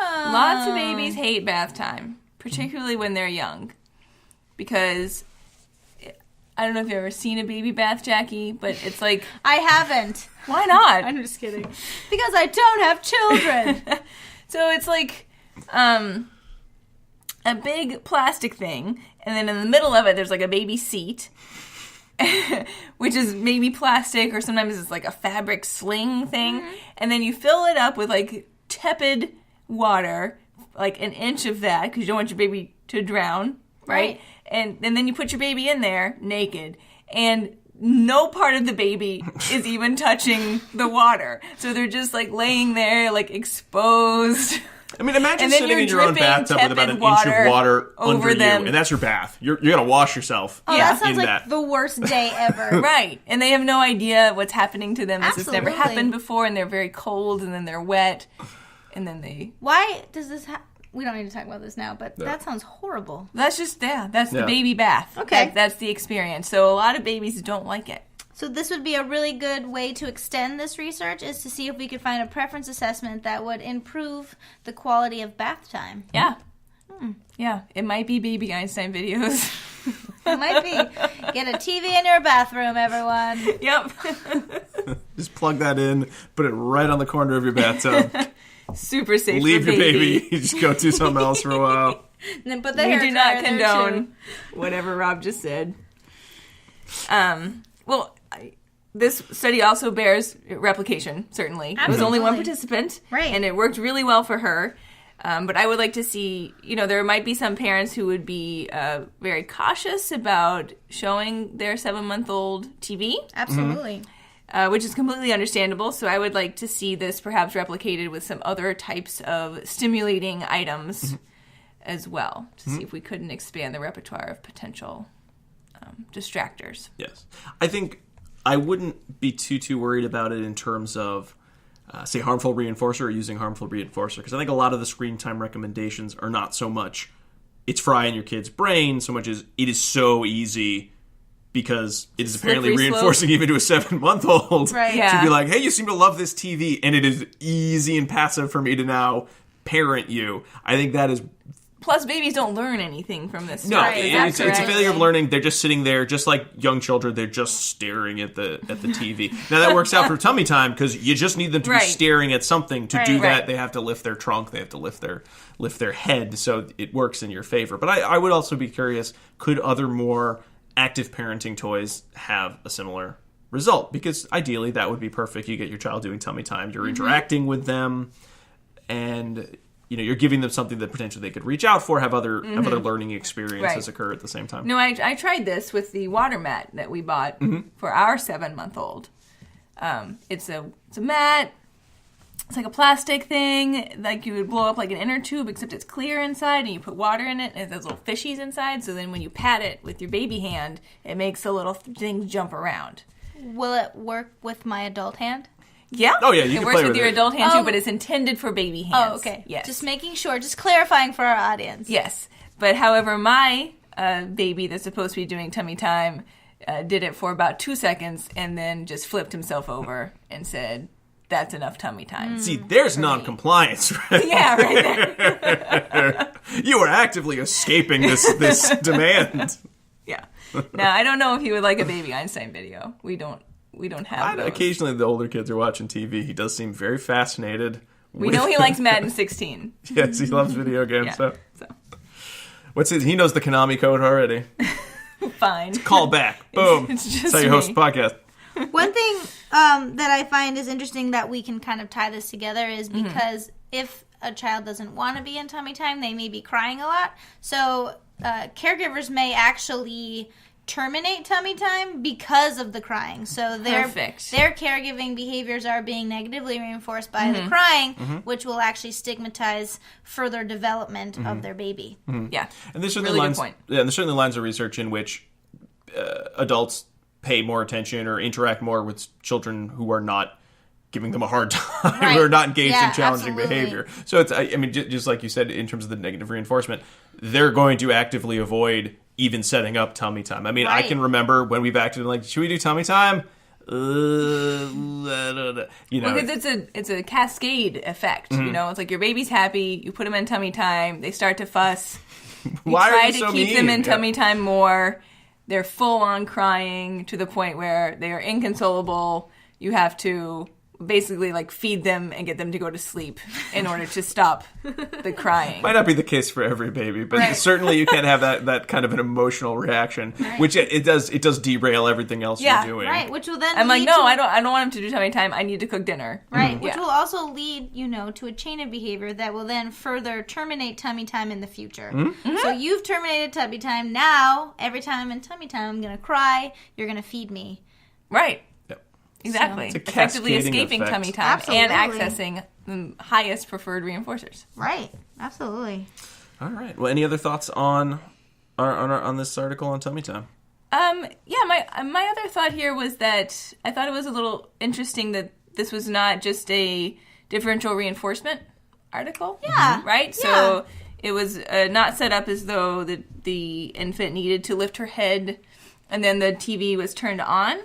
Lots of babies hate bath time, particularly when they're young, because I don't know if you've ever seen a baby bath, Jackie, but it's like... I haven't. Why not? I'm just kidding. Because I don't have children. So it's like a big plastic thing, and then in the middle of it, there's like a baby seat, which is maybe plastic, or sometimes it's like a fabric sling thing, and then you fill it up with like tepid water, like an inch of that, because you don't want your baby to drown, right? And then you put your baby in there naked, and no part of the baby is even touching the water. So they're just like laying there, like exposed. I mean, imagine sitting in your own bathtub with about an inch of water under you, and that's your bath. You're going to wash yourself. Oh, that sounds like the worst day ever. Right. And they have no idea what's happening to them. This has Absolutely. never happened before, and they're very cold, and then they're wet, and then they... Why does this we don't need to talk about this now, but that sounds horrible. That's just, that's the baby bath. Okay. That's the experience. So a lot of babies don't like it. So this would be a really good way to extend this research, is to see if we could find a preference assessment that would improve the quality of bath time. Yeah. Yeah. It might be Baby Einstein videos. It might be. Get a TV in your bathroom, everyone. Yep. Just plug that in, put it right on the corner of your bathtub. Super safe Leave for your baby. baby. Just go do something else for a while. And then put the We hair do not dryer there, condone too. whatever Rob just said. Well, this study also bears replication, certainly. Absolutely. It was only one participant, Right. and it worked really well for her. But I would like to see, there might be some parents who would be very cautious about showing their 7-month-old TV. Absolutely. Which is completely understandable. So I would like to see this perhaps replicated with some other types of stimulating items as well, to see if we couldn't expand the repertoire of potential distractors. Yes. I think I wouldn't be too worried about it in terms of, say, harmful reinforcer or using harmful reinforcer, because I think a lot of the screen time recommendations are not so much it's frying your kid's brain, so much as it is so easy because it is apparently Slippery reinforcing even to a 7-month-old Right. Yeah. to be like, hey, you seem to love this TV, and it is easy and passive for me to now parent you. I think that is... Plus, babies don't learn anything from this. No, Right, it's a exactly. failure of learning. They're just sitting there, just like young children. They're just staring at the TV. Now that works out for tummy time because you just need them to be staring at something. To do that, Right. they have to lift their trunk. They have to lift their head. So it works in your favor. But I would also be curious: could other more active parenting toys have a similar result? Because ideally, that would be perfect. You get your child doing tummy time. You're interacting with them, and you're giving them something that potentially they could reach out for, have other learning experiences occur at the same time. No, I tried this with the water mat that we bought for our 7-month-old. It's a mat. It's like a plastic thing, like you would blow up like an inner tube, except it's clear inside, and you put water in it, and it has little fishies inside, so then when you pat it with your baby hand, it makes the little things jump around. Will it work with my adult hand? Yeah. Oh, yeah, you it can works play with with your it. adult hand, too, but it's intended for baby hands. Oh, okay. Yes. Just making sure, just clarifying for our audience. Yes. But however, my baby that's supposed to be doing tummy time did it for about 2 seconds and then just flipped himself over and said, that's enough tummy time. See, there's non-compliance, right? Yeah, right there. You are actively escaping this demand. Yeah. Now, I don't know if he would like a Baby Einstein video. We don't have those. Occasionally, the older kids are watching TV. He does seem very fascinated. We know he likes Madden 16. Yes, he loves video games. Yeah, So. What's his? He knows the Konami code already. Fine. Call back. Boom. It's just That's how you host a podcast. One thing that I find is interesting that we can kind of tie this together is because if a child doesn't want to be in tummy time, they may be crying a lot. So caregivers may actually terminate tummy time because of the crying. So their caregiving behaviors are being negatively reinforced by the crying, which will actually stigmatize further development of their baby. Yeah. And there's certainly Really good lines. point. Yeah, and there's certainly lines of research in which adults pay more attention or interact more with children who are not giving them a hard time Right. or are not engaged Yeah, in challenging absolutely. behavior. So it's, I mean, just like you said, in terms of the negative reinforcement, they're going to actively avoid even setting up tummy time. I mean, I Right. can remember when we've acted like, should we do tummy time? You know, Because it's a cascade effect. You know, it's like your baby's happy, you put them in tummy time, they start to fuss. You why try are you to so keep mean? them in Yeah. tummy time more. They're full on crying to the point where they are inconsolable. You have to basically like feed them and get them to go to sleep in order to stop the crying. Might not be the case for every baby, but Right. certainly you can't have that kind of an emotional reaction, which it does derail everything else Yeah, you're doing. Right, which will then I'm like, lead no, to, I don't want him to do tummy time. I need to cook dinner. Right, which Yeah. will also lead, to a chain of behavior that will then further terminate tummy time in the future. So you've terminated tummy time. Now, every time I'm in tummy time, I'm going to cry. You're going to feed me. Right. Yep. Exactly. It's a Effectively cascading escaping effect. tummy time Absolutely. and accessing the highest preferred reinforcers. Right, absolutely. All right. Well, any other thoughts on this article on tummy time? Yeah, my other thought here was that I thought it was a little interesting that this was not just a differential reinforcement article. Yeah. Right? So it was not set up as though the infant needed to lift her head and then the TV was turned on.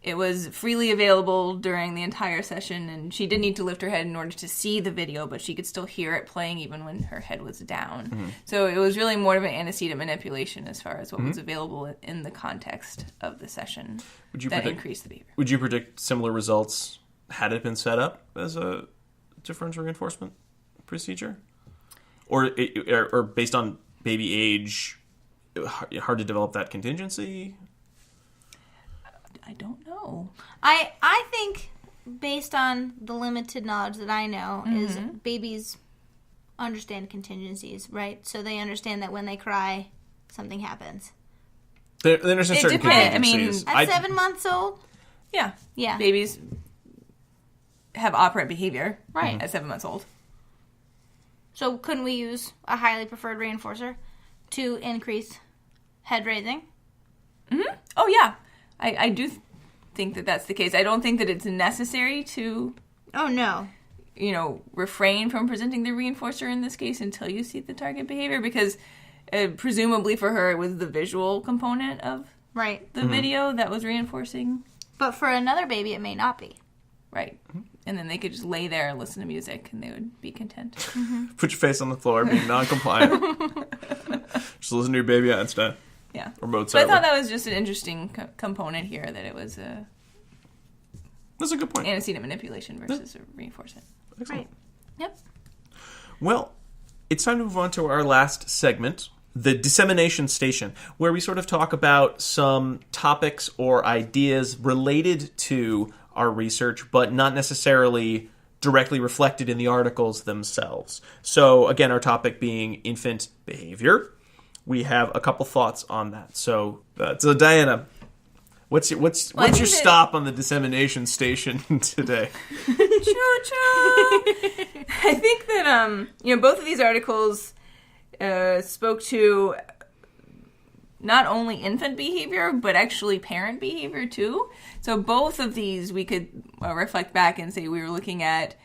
It was freely available during the entire session, and she didn't need to lift her head in order to see the video, but she could still hear it playing even when her head was down. So it was really more of an antecedent manipulation as far as what was available in the context of the session that increased the behavior. Would you predict similar results had it been set up as a differential reinforcement procedure? Or based on baby age, hard to develop that contingency? I don't know. I think, based on the limited knowledge that I know, is babies understand contingencies, right? So they understand that when they cry, something happens. They understand It certain depends. I mean, contingencies. At 7 months old? Yeah. Yeah. Babies have operant behavior Right. at 7 months old. So couldn't we use a highly preferred reinforcer to increase head raising? Oh, yeah. I do think that that's the case. I don't think that it's necessary to, Oh, no. refrain from presenting the reinforcer in this case until you see the target behavior because presumably for her it was the visual component of Right. the video that was reinforcing. But for another baby, it may not be. Right. And then they could just lay there and listen to music and they would be content. Put your face on the floor, being non-compliant. Just listen to your baby Einstein. Yeah. Or Mozart. So I thought that was just an interesting component here, that it was a That's a good point. antecedent manipulation versus a reinforcement. Excellent. Right. Yep. Well, it's time to move on to our last segment, the dissemination station, where we sort of talk about some topics or ideas related to our research, but not necessarily directly reflected in the articles themselves. So, again, our topic being infant behavior. We have a couple thoughts on that. So Diana, what's your stop on the dissemination station today? Choo-choo! I think that both of these articles spoke to not only infant behavior, but actually parent behavior too. So both of these we could reflect back and say we were looking at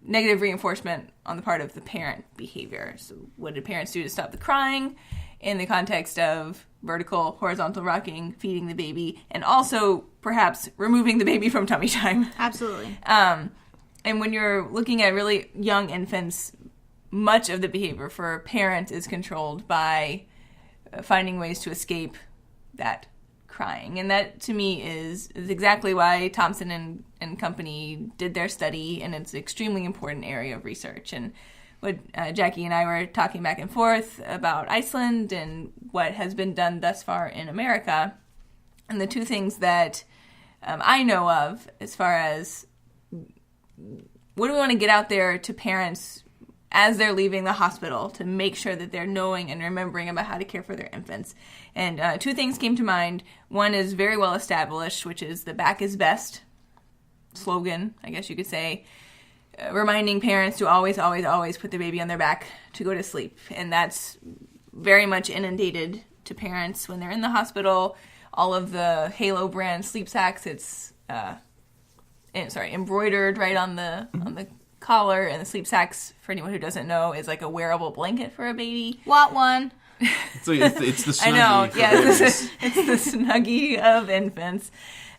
negative reinforcement on the part of the parent behavior. So what did parents do to stop the crying in the context of vertical, horizontal rocking, feeding the baby, and also perhaps removing the baby from tummy time. Absolutely. And when you're looking at really young infants, much of the behavior for a parent is controlled by finding ways to escape that crying. And that, to me, is exactly why Thompson and company did their study, and it's an extremely important area of research. And what Jackie and I were talking back and forth about Iceland and what has been done thus far in America. And the two things that I know of as far as what do we want to get out there to parents as they're leaving the hospital to make sure that they're knowing and remembering about how to care for their infants. And two things came to mind. One is very well established, which is the back is best slogan, I guess you could say, reminding parents to always, always, always put their baby on their back to go to sleep. And that's very much inundated to parents when they're in the hospital. All of the Halo brand sleep sacks, it's embroidered right on the collar, and the sleep sacks, for anyone who doesn't know, is like a wearable blanket for a baby. Want one. It's the Snuggie. I know, for yeah, babies. it's the Snuggie of infants.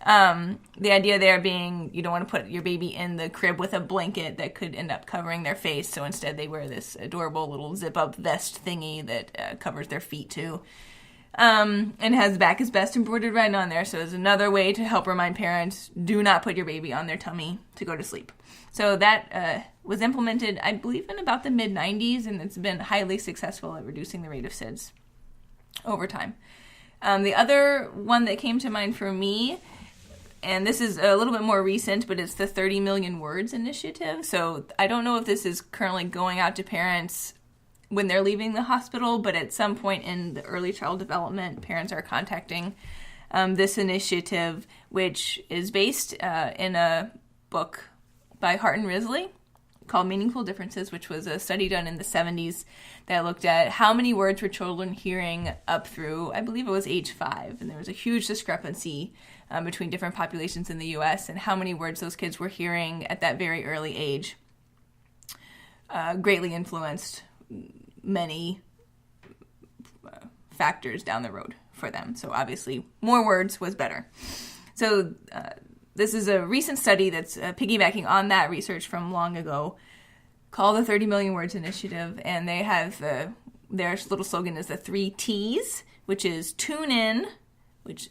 The idea there being you don't want to put your baby in the crib with a blanket that could end up covering their face, so instead they wear this adorable little zip-up vest thingy that covers their feet too. And has Back is Best embroidered right on there, so it's another way to help remind parents, do not put your baby on their tummy to go to sleep. So that was implemented, I believe, in about the mid-90s, and it's been highly successful at reducing the rate of SIDS over time. The other one that came to mind for me, and this is a little bit more recent, but it's the 30 Million Words Initiative. So I don't know if this is currently going out to parents when they're leaving the hospital, but at some point in the early child development, parents are contacting this initiative, which is based in a book by Hart and Risley called Meaningful Differences, which was a study done in the 70s that looked at how many words were children hearing up through, I believe it was age 5. And there was a huge discrepancy between different populations in the U.S. and how many words those kids were hearing at that very early age. Greatly influenced many factors down the road for them. So obviously, more words was better. So this is a recent study that's piggybacking on that research from long ago called the 30 Million Words Initiative, and they have their little slogan is the 3 T's, which is tune in, which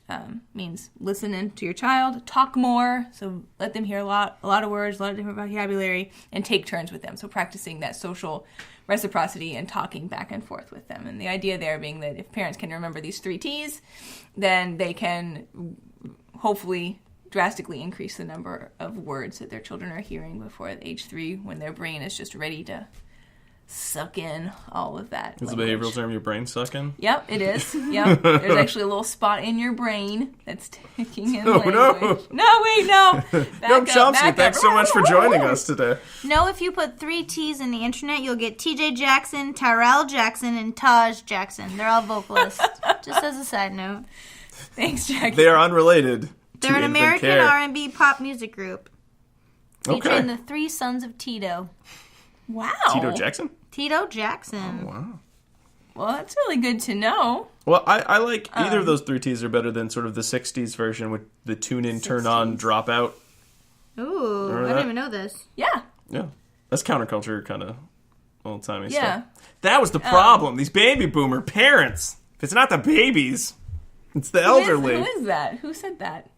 means listen in to your child, talk more, so let them hear a lot of words, a lot of different vocabulary, and take turns with them, so practicing that social reciprocity and talking back and forth with them. And the idea there being that if parents can remember these 3 T's, then they can hopefully drastically increase the number of words that their children are hearing before age 3, when their brain is just ready to suck in all of that. Is the behavioral term your brain sucking? Yep, it is. Yep. There's actually a little spot in your brain that's taking in language. No, wait, no. Noam Chomsky, thanks so much for joining us today. No, if you put 3 T's in the internet, you'll get TJ Jackson, Tyrell Jackson, and Taj Jackson. They're all vocalists. Just as a side note. Thanks, Jackson. They are unrelated. They're an American R&B pop music group. Featuring the 3 sons of Tito. Wow. Tito Jackson? Tito Jackson. Oh, wow. Well, that's really good to know. Well, I like either of those 3 T's are better than sort of the 60s version with the tune in, turn on, drop out. Ooh, I didn't even know this. Yeah. Yeah. That's counterculture kind of old-timey Yeah. stuff. That was the problem. These baby boomer parents. If it's not the babies, it's the elderly. Who is that? Who said that?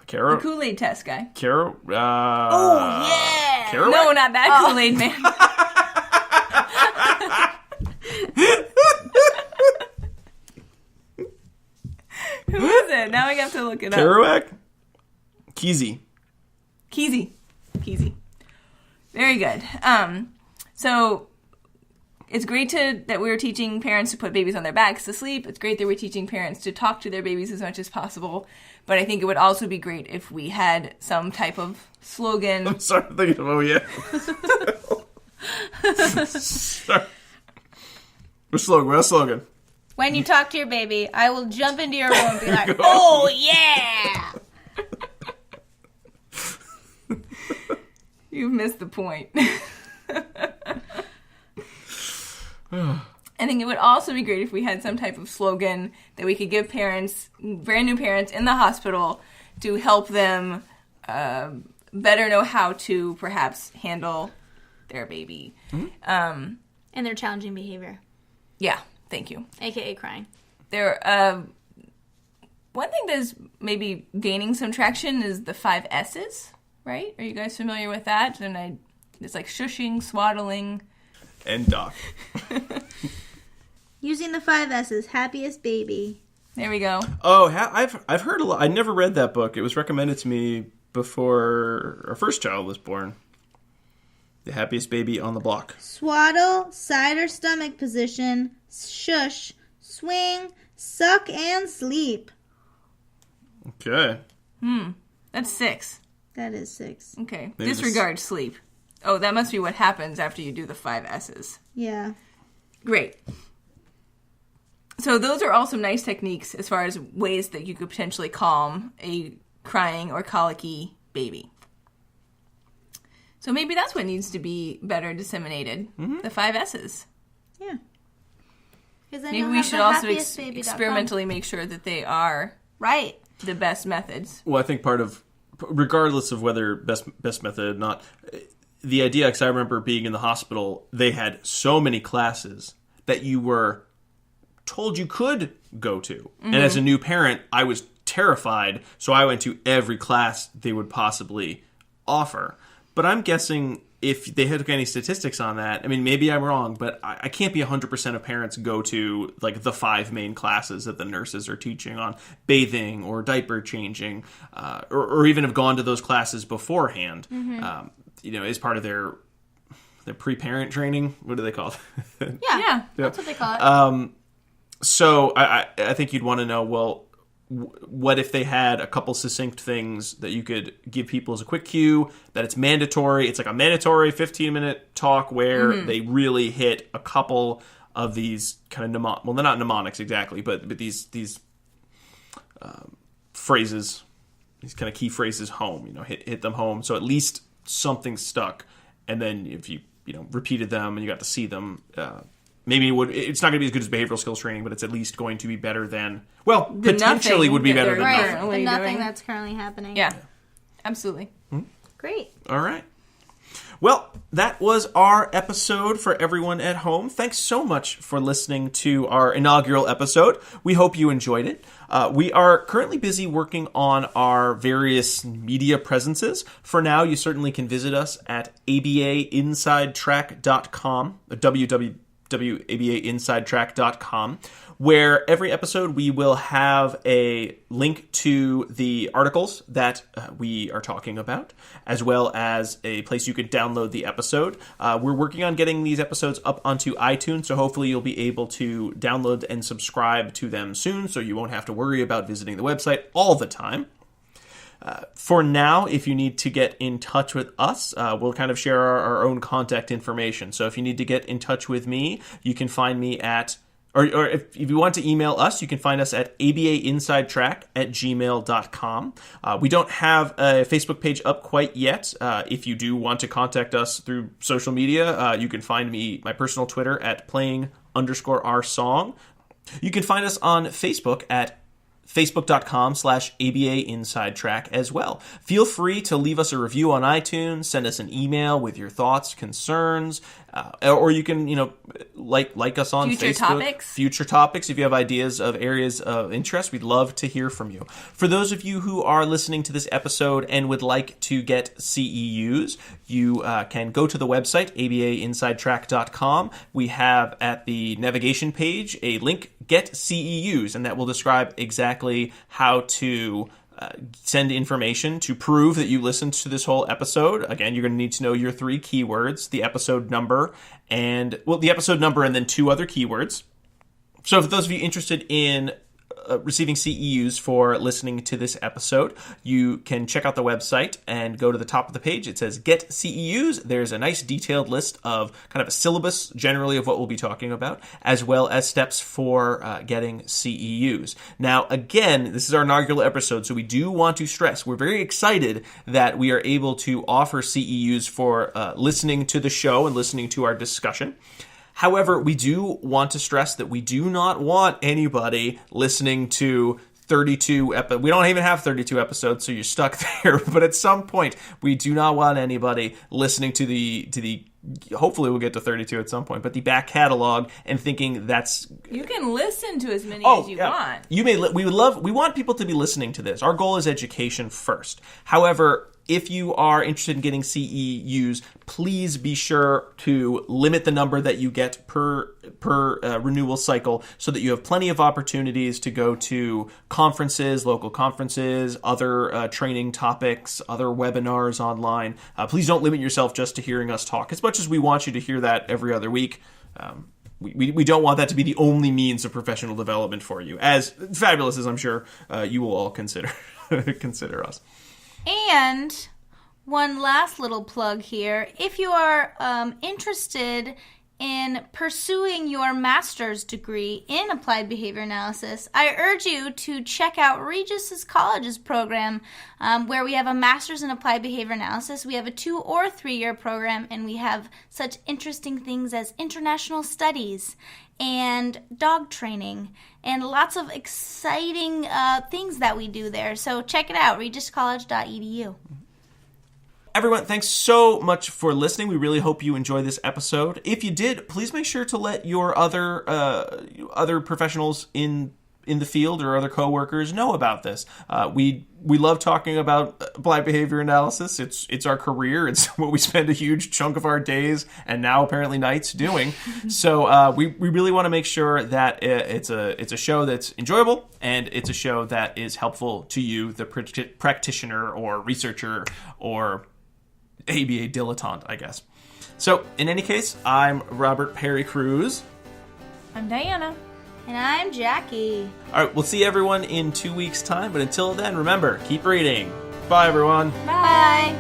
Kara. The Kool-Aid test guy. Kara. Oh, yeah. Kerouac? No, not that Kool-Aid man. Who is it? Now I have to look it up. Kerouac? Kesey. Very good. So it's great that we're teaching parents to put babies on their backs to sleep. It's great that we're teaching parents to talk to their babies as much as possible. But I think it would also be great if we had some type of slogan. I'm sorry, I'm thinking of, oh yeah. Sorry. What's the slogan? When you talk to your baby, I will jump into your room and be like, oh yeah! You've missed the point. I think it would also be great if we had some type of slogan that we could give parents, brand new parents in the hospital, to help them better know how to perhaps handle their baby. And their challenging behavior. Yeah, thank you. AKA crying. There, one thing that's maybe gaining some traction is the 5 S's, right? Are you guys familiar with that? And it's like shushing, swaddling. And doc. Using the 5 S's, happiest baby. There we go. Oh, I've heard a lot. I never read that book. It was recommended to me before our first child was born. The happiest baby on the block. Swaddle, side or stomach position, shush, swing, suck, and sleep. Okay. That's 6. That is 6. Okay. Maybe Disregard sleep. Oh, that must be what happens after you do the 5 S's. Yeah. Great. So those are all some nice techniques as far as ways that you could potentially calm a crying or colicky baby. So maybe that's what needs to be better disseminated. The 5 S's. Yeah. Maybe we should also experimentally make sure that they are right the best methods. Well, I think part of, regardless of whether best method or not, the idea, because I remember being in the hospital, they had so many classes that you were told you could go to. Mm-hmm. And as a new parent, I was terrified, so I went to every class they would possibly offer. But I'm guessing if they had any statistics on that, I mean, maybe I'm wrong, but I can't be 100% of parents go to like the 5 main classes that the nurses are teaching on bathing or diaper changing, or even have gone to those classes beforehand, as part of their pre-parent training. What do they call it? Yeah, that's what they call it. So I think you'd want to know, well, what if they had a couple succinct things that you could give people as a quick cue, that it's mandatory. It's like a mandatory 15-minute talk where they really hit a couple of these kind of well, they're not mnemonics exactly, but these phrases, these kind of key phrases home, hit them home. So at least something stuck. And then if you repeated them and you got to see them, maybe it's not going to be as good as behavioral skills training, but it's at least going to be better than, potentially would be better than nothing. The nothing that's currently happening. Yeah, absolutely. Great. All right. Well, that was our episode for everyone at home. Thanks so much for listening to our inaugural episode. We hope you enjoyed it. We are currently busy working on our various media presences. For now, you certainly can visit us at abainsidetrack.com, www.abainsidetrack.com, where every episode we will have a link to the articles that we are talking about, as well as a place you can download the episode. We're working on getting these episodes up onto iTunes, so hopefully you'll be able to download and subscribe to them soon, so you won't have to worry about visiting the website all the time. For now, if you need to get in touch with us, we'll kind of share our own contact information. So if you need to get in touch with me, you can find me at, or if you want to email us, you can find us at abainsidetrack@gmail.com. We don't have a Facebook page up quite yet. If you do want to contact us through social media, you can find my personal Twitter at playing_our_song. You can find us on Facebook at facebook.com/ABA Inside as well. Feel free to leave us a review on iTunes, send us an email with your thoughts, concerns, or you can, like us on Facebook. Future topics. If you have ideas of areas of interest, we'd love to hear from you. For those of you who are listening to this episode and would like to get CEUs, you can go to the website, abainsidetrack.com. We have at the navigation page a link, Get CEUs, and that will describe exactly how to send information to prove that you listened to this whole episode. Again, you're going to need to know your 3 keywords, the episode number, and then 2 other keywords. So for those of you interested in receiving CEUs for listening to this episode, you can check out the website and go to the top of the page. It says Get CEUs. There's a nice detailed list of kind of a syllabus generally of what we'll be talking about, as well as steps for getting CEUs. Now, again, this is our inaugural episode, so we do want to stress we're very excited that we are able to offer CEUs for listening to the show and listening to our discussion. However, we do want to stress that we do not want anybody listening to 32 episodes. We don't even have 32 episodes, so you're stuck there. But at some point, we do not want anybody listening to the hopefully we'll get to 32 at some point, but the back catalog and thinking that's... You can listen to as many as you want. We want people to be listening to this. Our goal is education first. However, if you are interested in getting CEUs, please be sure to limit the number that you get per renewal cycle so that you have plenty of opportunities to go to conferences, local conferences, other training topics, other webinars online. Please don't limit yourself just to hearing us talk. As much as we want you to hear that every other week, we don't want that to be the only means of professional development for you, as fabulous as I'm sure you will all consider us. And one last little plug here. If you are interested in pursuing your master's degree in applied behavior analysis, I urge you to check out Regis College's program, where we have a master's in applied behavior analysis. We have a 2 or 3 year program, and we have such interesting things as international studies and dog training and lots of exciting things that we do there. So check it out, regiscollege.edu. Everyone, thanks so much for listening. We really hope you enjoy this episode. If you did, please make sure to let your other professionals in the field or other coworkers know about this. We love talking about applied behavior analysis. It's our career. It's what we spend a huge chunk of our days and now apparently nights doing. So we really want to make sure that it's a show that's enjoyable and it's a show that is helpful to you, the practitioner or researcher or ABA dilettante, I guess. So, in any case, I'm Robert Perry Cruz. I'm Diana. And I'm Jackie. All right, we'll see everyone in 2 weeks' time. But until then, remember, keep reading. Bye, everyone. Bye.